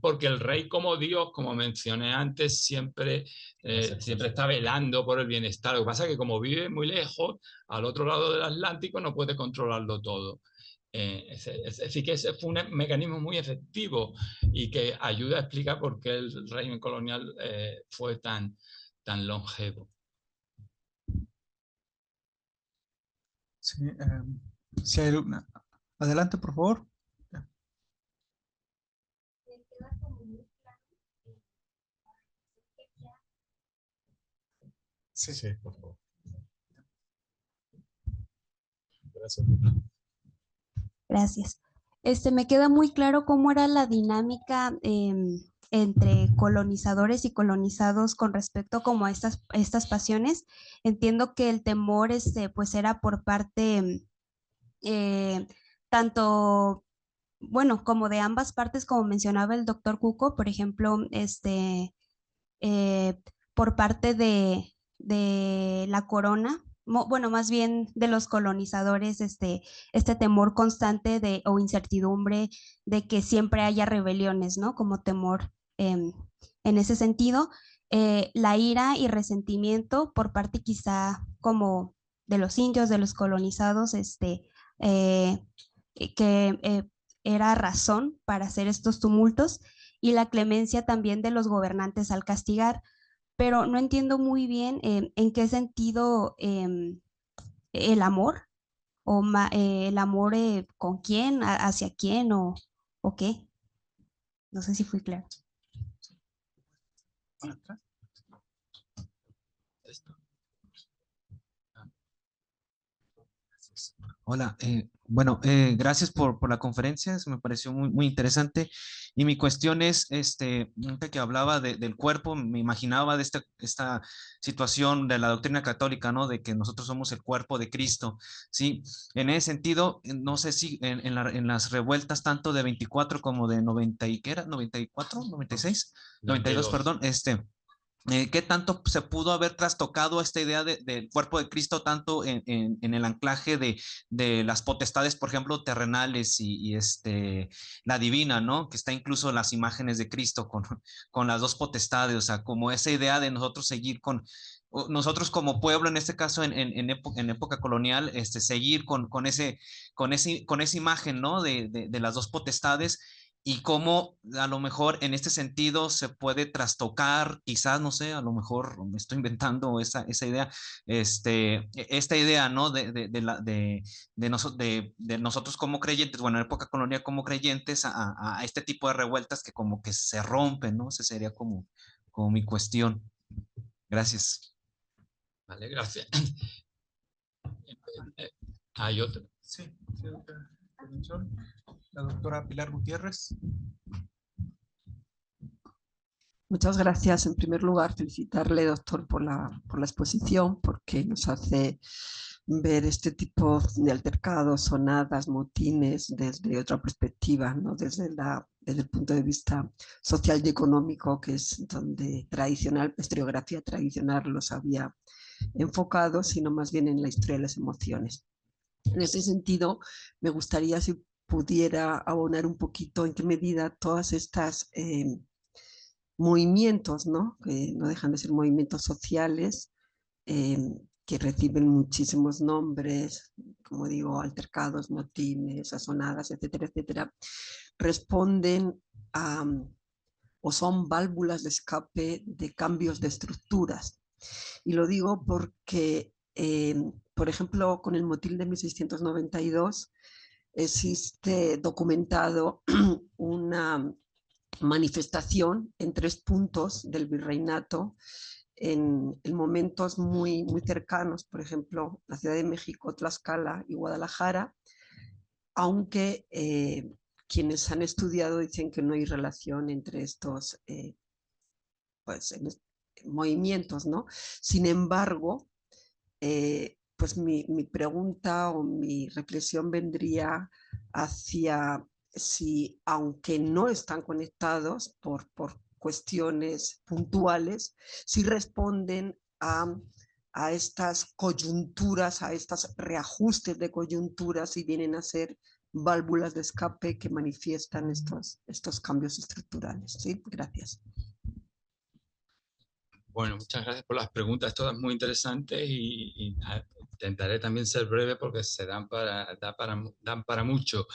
S3: Porque el rey, como Dios, como mencioné antes, siempre está velando por el bienestar. Lo que pasa es que como vive muy lejos, al otro lado del Atlántico, no puede controlarlo todo. Es decir, que ese fue un mecanismo muy efectivo y que ayuda a explicar por qué el régimen colonial fue tan longevo.
S1: Sí, si hay una... Adelante, por favor.
S2: Sí, sí, por favor. Gracias.
S7: Gracias. Me queda muy claro cómo era la dinámica entre colonizadores y colonizados con respecto como a estas pasiones. Entiendo que el temor pues era por parte tanto, bueno, como de ambas partes, como mencionaba el doctor Cuco, por ejemplo, por parte de la corona, bueno, más bien de los colonizadores, este temor constante o incertidumbre de que siempre haya rebeliones, ¿no? Como temor en ese sentido. La ira y resentimiento por parte quizá como de los indios, de los colonizados, que era razón para hacer estos tumultos, y la clemencia también de los gobernantes al castigar, pero no entiendo muy bien en qué sentido el amor, el amor con quién, hacia quién o qué. No sé si fui claro.
S8: Hola, bueno, gracias por la conferencia, me pareció muy interesante. Y mi cuestión es, ahorita que hablaba del cuerpo, me imaginaba de esta situación de la doctrina católica, ¿no? De que nosotros somos el cuerpo de Cristo, ¿sí? En ese sentido, no sé si en las revueltas tanto de 24 como de 90 y ¿qué era? ¿94? ¿96? 92, perdón, ¿qué tanto se pudo haber trastocado esta idea del cuerpo de Cristo tanto en el anclaje de las potestades, por ejemplo, terrenales y la divina, ¿no? Que está incluso las imágenes de Cristo con las dos potestades, o sea, como esa idea de nosotros seguir nosotros como pueblo, en este caso en época colonial, seguir con esa imagen, ¿no? De las dos potestades, y cómo a lo mejor en este sentido se puede trastocar, quizás, no sé, a lo mejor me estoy inventando esa idea, esta idea, ¿no? De nosotros como creyentes, bueno, en época colonial como creyentes, a este tipo de revueltas que como que se rompen, ¿no? Esa sería como mi cuestión. Gracias.
S3: Vale, gracias. ¿Hay otro?
S1: Sí, la doctora Pilar Gutiérrez.
S9: Muchas gracias. En primer lugar, felicitarle, doctor, por la exposición, porque nos hace ver este tipo de altercados, sonadas, motines desde otra perspectiva, ¿no? Desde el punto de vista social y económico, que es donde la historiografía tradicional los había enfocado, sino más bien en la historia de las emociones. En ese sentido, me gustaría si pudiera abonar un poquito en qué medida todas estas movimientos, ¿no? Que no dejan de ser movimientos sociales, que reciben muchísimos nombres, como digo, altercados, motines, asonadas, etcétera, etcétera, responden a o son válvulas de escape de cambios de estructuras. Y lo digo porque, por ejemplo, con el motín de 1692 existe documentado una manifestación en 3 puntos del virreinato en momentos muy cercanos, por ejemplo, la Ciudad de México, Tlaxcala y Guadalajara, aunque quienes han estudiado dicen que no hay relación entre estos pues, movimientos, ¿no? Sin embargo, pues mi pregunta o mi reflexión vendría hacia si, aunque no están conectados por cuestiones puntuales, sí responden a a estas coyunturas, a estos reajustes de coyunturas y vienen a ser válvulas de escape que manifiestan estos cambios estructurales. ¿Sí? Gracias.
S3: Bueno, muchas gracias por las preguntas, todas muy interesantes y intentaré también ser breve porque se dan para mucho.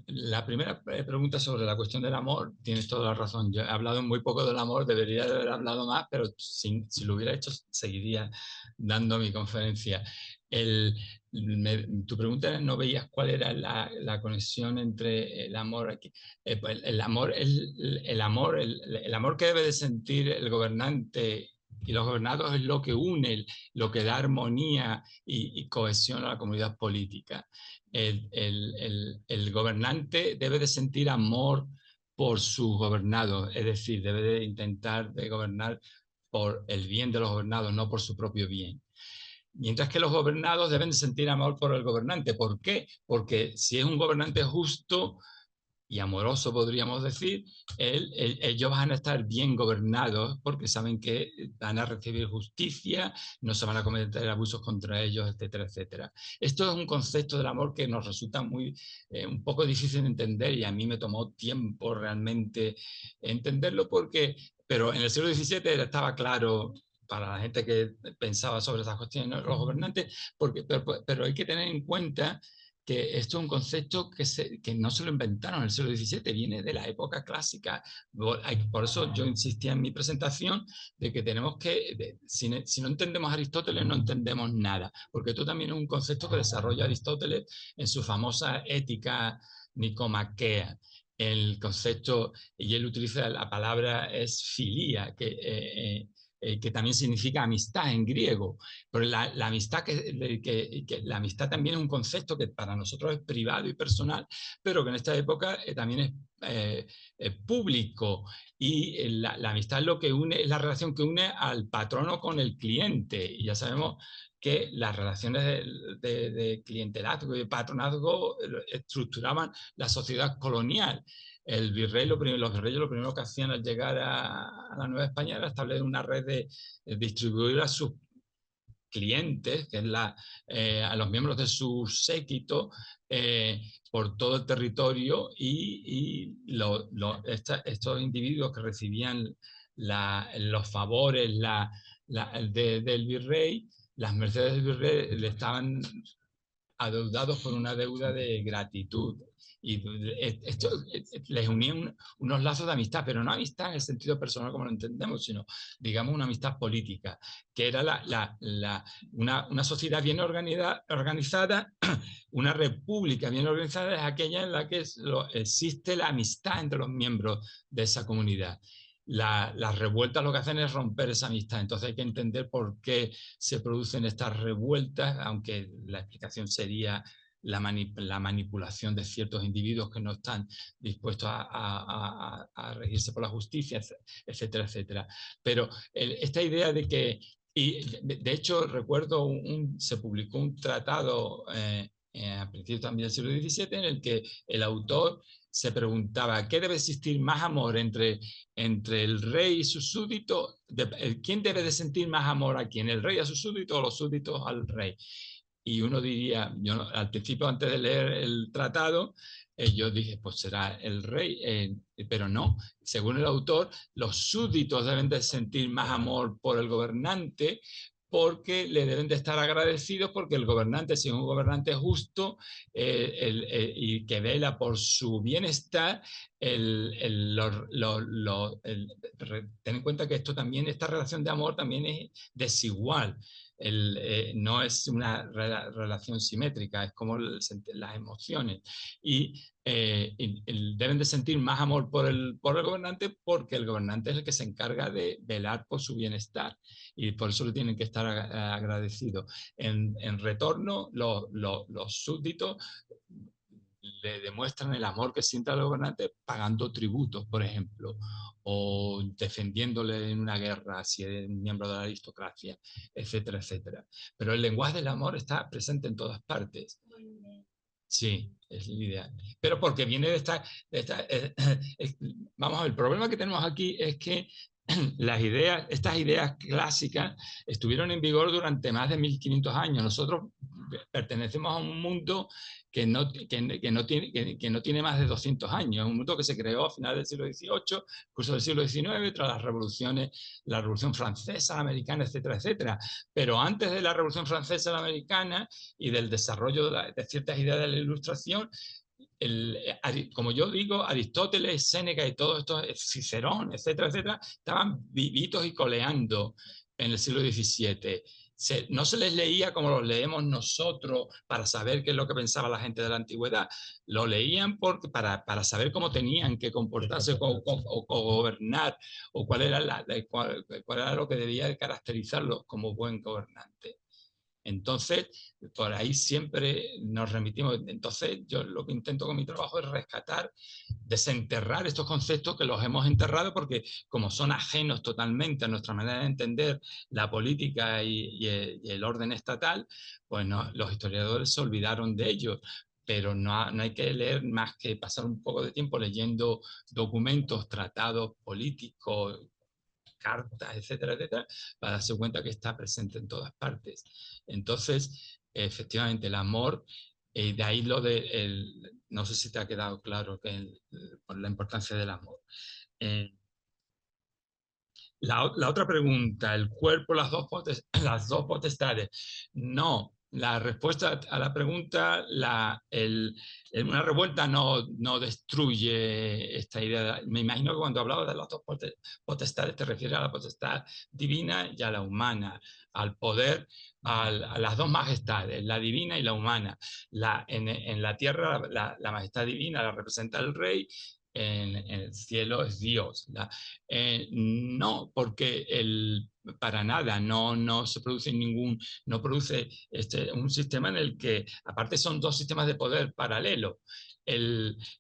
S3: La primera pregunta sobre la cuestión del amor, tienes toda la razón. Yo he hablado muy poco del amor, debería de haber hablado más, pero si lo hubiera hecho, seguiría dando mi conferencia. Tu pregunta era, ¿no veías cuál era la conexión entre el amor aquí? El amor que debe de sentir el gobernante y los gobernados es lo que une, lo que da armonía y cohesión a la comunidad política. El gobernante debe de sentir amor por sus gobernados, es decir, debe de intentar de gobernar por el bien de los gobernados, no por su propio bien. Mientras que los gobernados deben de sentir amor por el gobernante. ¿Por qué? Porque si es un gobernante justo y amoroso, podríamos decir, ellos van a estar bien gobernados porque saben que van a recibir justicia, no se van a cometer abusos contra ellos, etcétera, etcétera. Esto es un concepto del amor que nos resulta un poco difícil de entender y a mí me tomó tiempo realmente entenderlo pero en el siglo XVII estaba claro para la gente que pensaba sobre esas cuestiones, los gobernantes, pero hay que tener en cuenta que esto es un concepto que no se lo inventaron en el siglo XVII, viene de la época clásica. Por eso yo insistía en mi presentación de que tenemos que, si no entendemos a Aristóteles, no entendemos nada, porque esto también es un concepto que desarrolla Aristóteles en su famosa ética nicomaquea. El concepto, y él utiliza la palabra es filía, que también significa amistad en griego, pero la amistad, la amistad también es un concepto que para nosotros es privado y personal, pero que en esta época también es público, y la amistad es lo que une, es la relación que une al patrono con el cliente, y ya sabemos que las relaciones de clientelazgo y de patronazgo estructuraban la sociedad colonial. Los virreyes lo primero que hacían al llegar a la Nueva España era establecer una red de distribuir a sus clientes, que es a los miembros de su séquito, por todo el territorio, y estos individuos que recibían los favores del virrey, las mercedes del virrey, le estaban adeudados por una deuda de gratitud. Y esto les unía unos lazos de amistad, pero no amistad en el sentido personal como lo entendemos, sino, digamos, una amistad política, que era una sociedad bien organizada, una república bien organizada es aquella en la que existe la amistad entre los miembros de esa comunidad. Las revueltas lo que hacen es romper esa amistad, entonces hay que entender por qué se producen estas revueltas, aunque la explicación sería la manipulación de ciertos individuos que no están dispuestos a regirse por la justicia, etcétera, etcétera. Pero esta idea de que, y de hecho recuerdo se publicó un tratado a principios también del siglo XVII en el que el autor se preguntaba, ¿qué debe existir más amor entre el rey y su súbdito? ¿Quién debe de sentir más amor a quién? ¿El rey a su súbdito o los súbditos al rey? Y uno diría, yo al principio antes de leer el tratado, yo dije, pues será el rey, pero no. Según el autor, los súbditos deben de sentir más amor por el gobernante, porque le deben de estar agradecidos, porque el gobernante, si es un gobernante justo y que vela por su bienestar, ten en cuenta que esta relación de amor también es desigual. No es una relación simétrica, es como las emociones. Y deben de sentir más amor por el gobernante, porque el gobernante es el que se encarga de velar por su bienestar, y por eso le tienen que estar agradecidos. En retorno, los súbditos le demuestran el amor que siente al gobernante pagando tributos, por ejemplo, o defendiéndole en una guerra si es miembro de la aristocracia, etcétera, etcétera. Pero el lenguaje del amor está presente en todas partes. Sí, es la idea. Pero porque viene de esta vamos a ver, el problema que tenemos aquí es que estas ideas clásicas estuvieron en vigor durante más de 1500 años. Nosotros pertenecemos a un mundo que no tiene más de 200 años, un mundo que se creó a finales del siglo XVIII, curso del siglo XIX, tras las revoluciones, la Revolución Francesa, la Americana, etcétera, etcétera. Pero antes de la Revolución Francesa, la Americana, y del desarrollo de ciertas ideas de la Ilustración, como yo digo, Aristóteles, Séneca y todos estos, Cicerón, etcétera, etcétera, estaban vivitos y coleando en el siglo XVII. No se les leía como los leemos nosotros para saber qué es lo que pensaba la gente de la antigüedad. Lo leían para saber cómo tenían que comportarse o gobernar, o cuál era lo que debía caracterizarlos como buen gobernante. Entonces, por ahí siempre nos remitimos. Entonces, yo lo que intento con mi trabajo es rescatar, desenterrar estos conceptos que los hemos enterrado porque como son ajenos totalmente a nuestra manera de entender la política y el orden estatal, pues los historiadores se olvidaron de ellos. Pero no hay que leer más que pasar un poco de tiempo leyendo documentos, tratados políticos, cartas, etcétera, etcétera, para darse cuenta que está presente en todas partes. Entonces, efectivamente, el amor, de ahí no sé si te ha quedado claro por la importancia del amor. La otra pregunta, el cuerpo, las dos potestades. No, la respuesta a la pregunta, una revuelta no destruye esta idea. Me imagino que cuando hablabas de las dos potestades te refieres a la potestad divina y a la humana, al poder, a las dos majestades, la divina y la humana. En la tierra la majestad divina la representa el rey, en el cielo es Dios. No, porque para nada no se produce no produce un sistema en el que, aparte son dos sistemas de poder paralelos.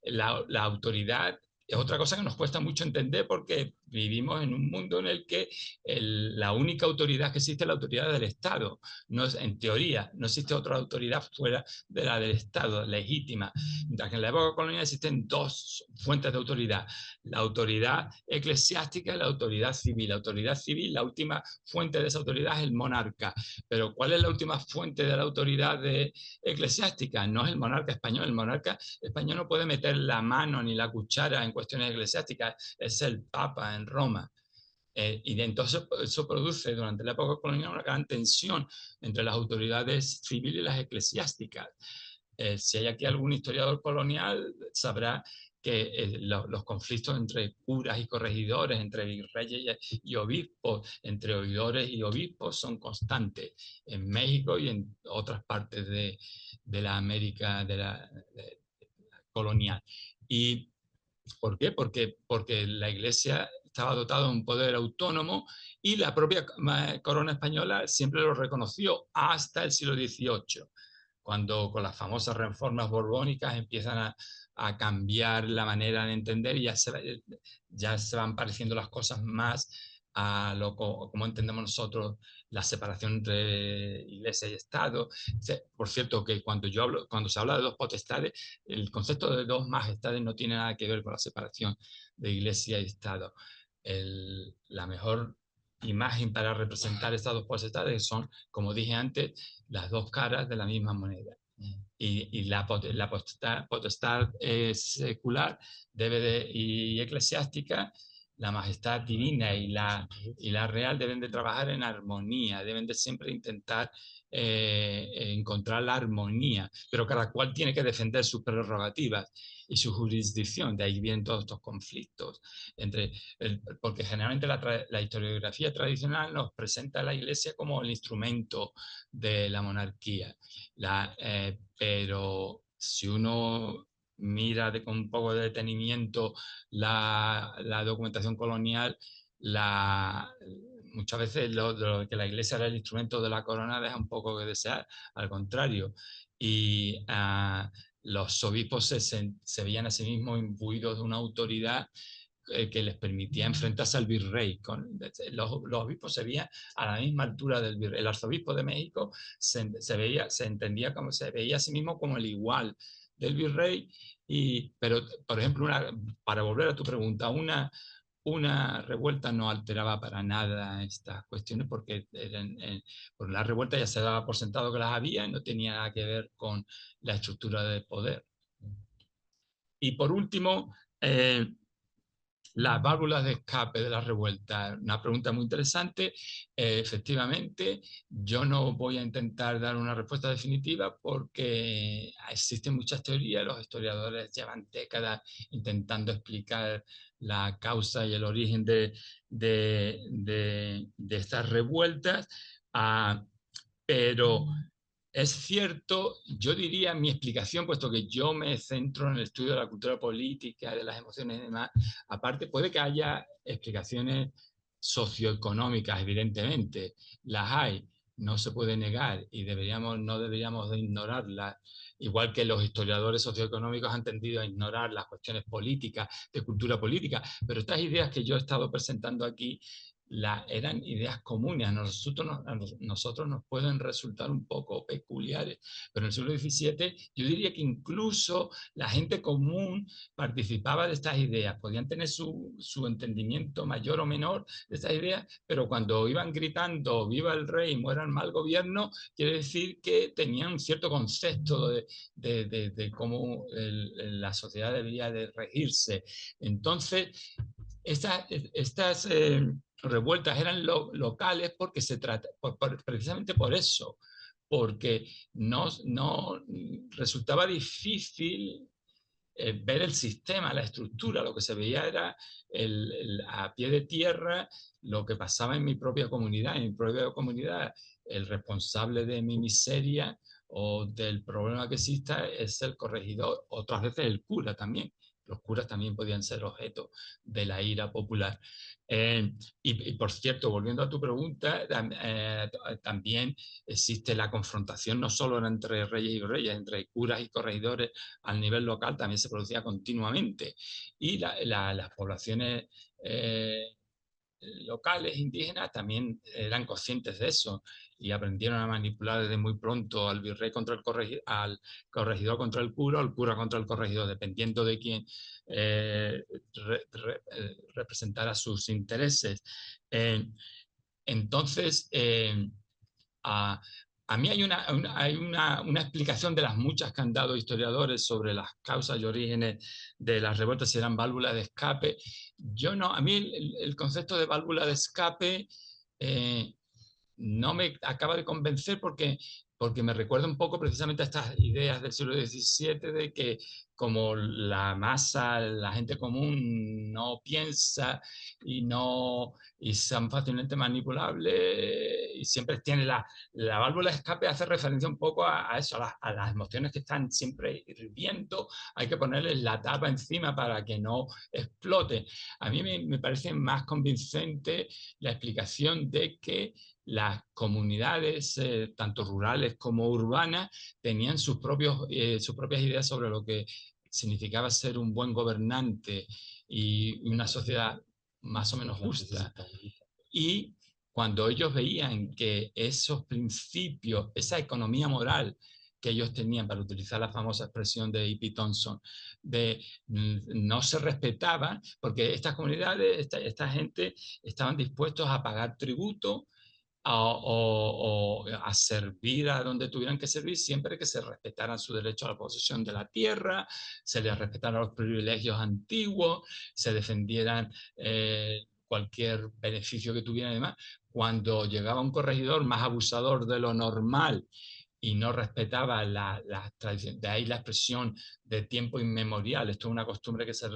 S3: La autoridad es otra cosa que nos cuesta mucho entender porque vivimos en un mundo en el que la única autoridad que existe es la autoridad del Estado. En teoría, no existe otra autoridad fuera de la del Estado, legítima. Mientras que en la época colonial existen dos fuentes de autoridad: la autoridad eclesiástica y la autoridad civil. La autoridad civil, la última fuente de esa autoridad es el monarca. Pero ¿cuál es la última fuente de la autoridad eclesiástica? No es el monarca español. El monarca español no puede meter la mano ni la cuchara en cuestiones eclesiásticas, es el Papa en Roma. Y entonces eso produce durante la época colonial una gran tensión entre las autoridades civiles y las eclesiásticas. Si hay aquí algún historiador colonial, sabrá que los conflictos entre curas y corregidores, entre virreyes y obispos, entre oidores y obispos, son constantes en México y en otras partes de la América colonial. ¿Y por qué? Porque la Iglesia estaba dotada de un poder autónomo y la propia corona española siempre lo reconoció hasta el siglo XVIII, cuando con las famosas reformas borbónicas empiezan a cambiar la manera de entender y ya se van pareciendo las cosas más a como entendemos nosotros la separación entre Iglesia y Estado. Por cierto, que cuando se habla de dos potestades, el concepto de dos majestades no tiene nada que ver con la separación de Iglesia y Estado. La mejor imagen para representar estas dos potestades son, como dije antes, las dos caras de la misma moneda. Y la potestad secular y eclesiástica, la majestad divina y la real deben de trabajar en armonía, deben de siempre intentar encontrar la armonía, pero cada cual tiene que defender sus prerrogativas y su jurisdicción. De ahí vienen todos estos conflictos porque generalmente la historiografía tradicional nos presenta a la Iglesia como el instrumento de la monarquía, pero si uno mira con un poco de detenimiento la documentación colonial, muchas veces lo que la Iglesia era el instrumento de la corona deja un poco que desear, al contrario. Y los obispos se veían a sí mismos imbuidos de una autoridad que les permitía enfrentarse al virrey. Los obispos se veían a la misma altura del virrey. El arzobispo de México se veía a sí mismo como el igual del virrey. Pero, por ejemplo, para volver a tu pregunta, una revuelta no alteraba para nada estas cuestiones porque por la revuelta ya se daba por sentado que las había y no tenía nada que ver con la estructura de poder. Y por último, las válvulas de escape de la revuelta, una pregunta muy interesante. Efectivamente, yo no voy a intentar dar una respuesta definitiva porque existen muchas teorías, los historiadores llevan décadas intentando explicar la causa y el origen de estas revueltas, pero es cierto, yo diría mi explicación, puesto que yo me centro en el estudio de la cultura política, de las emociones y demás, aparte puede que haya explicaciones socioeconómicas, evidentemente, las hay, no se puede negar y no deberíamos de ignorarlas, igual que los historiadores socioeconómicos han tendido a ignorar las cuestiones políticas, de cultura política, pero estas ideas que yo he estado presentando aquí eran ideas comunes, a nosotros nos pueden resultar un poco peculiares, pero en el siglo XVII yo diría que incluso la gente común participaba de estas ideas, podían tener su entendimiento mayor o menor de estas ideas, pero cuando iban gritando viva el rey, muera el mal gobierno, quiere decir que tenían un cierto concepto de cómo la sociedad debería de regirse. Entonces, estas revueltas eran locales porque se trata, precisamente por eso, porque no resultaba difícil ver el sistema, la estructura. Lo que se veía era a pie de tierra lo que pasaba en mi propia comunidad. En mi propia comunidad, el responsable de mi miseria o del problema que exista es el corregidor, otras veces el cura también. Los curas también podían ser objeto de la ira popular. Y por cierto, volviendo a tu pregunta, también existe la confrontación no solo entre reyes y reyes, entre curas y corregidores al nivel local, también se producía continuamente. Y las poblaciones locales, indígenas, también eran conscientes de eso y aprendieron a manipular desde muy pronto al virrey contra al corregidor contra el cura contra el corregidor, dependiendo de quién representara sus intereses. Entonces, a mí hay una explicación de las muchas que han dado historiadores sobre las causas y orígenes de las revueltas, si eran válvulas de escape. Yo no, a mí el concepto de válvula de escape no me acaba de convencer porque me recuerda un poco precisamente a estas ideas del siglo XVII de que como la masa, la gente común no piensa y son fácilmente manipulables y siempre tiene la válvula de escape, hace referencia un poco a eso, a las emociones que están siempre hirviendo, hay que ponerles la tapa encima para que no explote. A mí me parece más convincente la explicación de que las comunidades, tanto rurales como urbanas, tenían sus propias ideas sobre lo que significaba ser un buen gobernante y una sociedad más o menos justa. Y cuando ellos veían que esos principios, esa economía moral que ellos tenían, para utilizar la famosa expresión de E.P. Thompson, no se respetaban, porque estas comunidades, esta gente, estaban dispuestos a pagar tributo, o a servir a donde tuvieran que servir, siempre que se respetaran su derecho a la posesión de la tierra, se les respetaran los privilegios antiguos, se defendieran cualquier beneficio que tuvieran y demás. Cuando llegaba un corregidor más abusador de lo normal y no respetaba la tradición, de ahí la expresión de tiempo inmemorial. Esto es una costumbre que se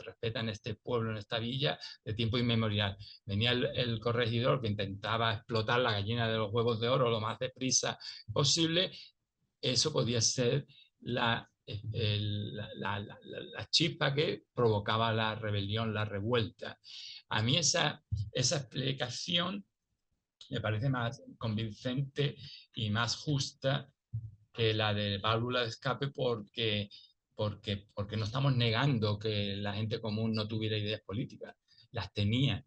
S3: respeta en este pueblo, en esta villa, de tiempo inmemorial. Venía el corregidor que intentaba explotar la gallina de los huevos de oro lo más deprisa posible. Eso podía ser la chispa que provocaba la rebelión, la revuelta. A mí esa explicación me parece más convincente y más justa que la de válvula de escape porque no estamos negando que la gente común no tuviera ideas políticas, las tenían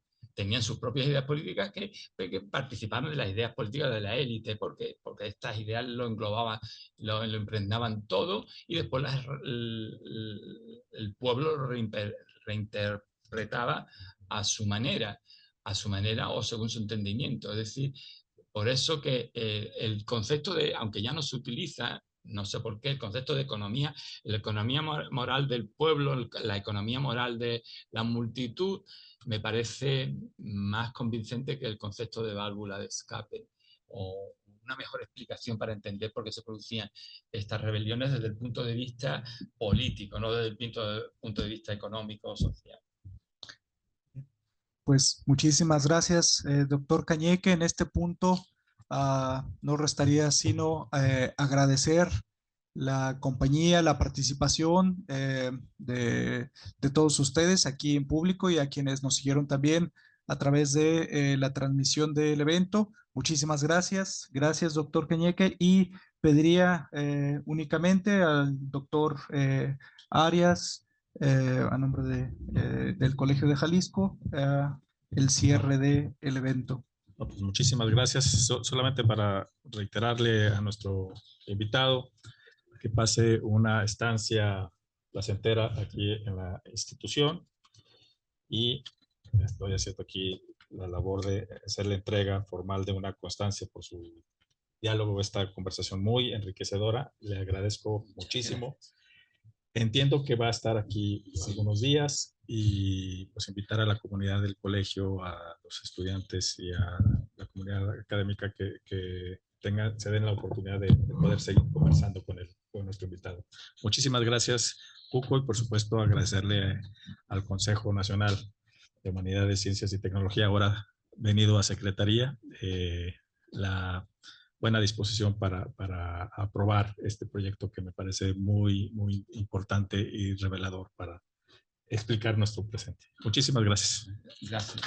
S3: sus propias ideas políticas que participaban de las ideas políticas de la élite, porque estas ideas lo englobaban, lo impregnaban todo, y después el pueblo interpretaba a su manera o según su entendimiento. Es decir, por eso que el concepto de, aunque ya no se utiliza, no sé por qué, el concepto de economía, la economía moral del pueblo, la economía moral de la multitud, me parece más convincente que el concepto de válvula de escape, o una mejor explicación para entender por qué se producían estas rebeliones desde el punto de vista político, no desde el punto de vista económico o social.
S1: Pues muchísimas gracias, doctor Cañeque. En este punto no restaría sino agradecer la compañía, la participación de todos ustedes aquí en público y a quienes nos siguieron también a través de la transmisión del evento. Muchísimas gracias. Gracias, doctor Cañeque. Y pediría únicamente al doctor Arias, a nombre del Colegio de Jalisco, el cierre del evento.
S2: No, pues muchísimas gracias. Solamente para reiterarle a nuestro invitado que pase una estancia placentera aquí en la institución, y estoy haciendo aquí la labor de hacer la entrega formal de una constancia por su diálogo, esta conversación muy enriquecedora. Le agradezco muchísimo. Entiendo que va a estar aquí algunos días, y pues invitar a la comunidad del colegio, a los estudiantes y a la comunidad académica que se den la oportunidad de poder seguir conversando con nuestro invitado. Muchísimas gracias, Cuco, y por supuesto agradecerle al Consejo Nacional de Humanidades, Ciencias y Tecnología, ahora venido a Secretaría, la buena disposición para aprobar este proyecto, que me parece muy, muy importante y revelador para explicar nuestro presente. Muchísimas gracias.
S8: Gracias.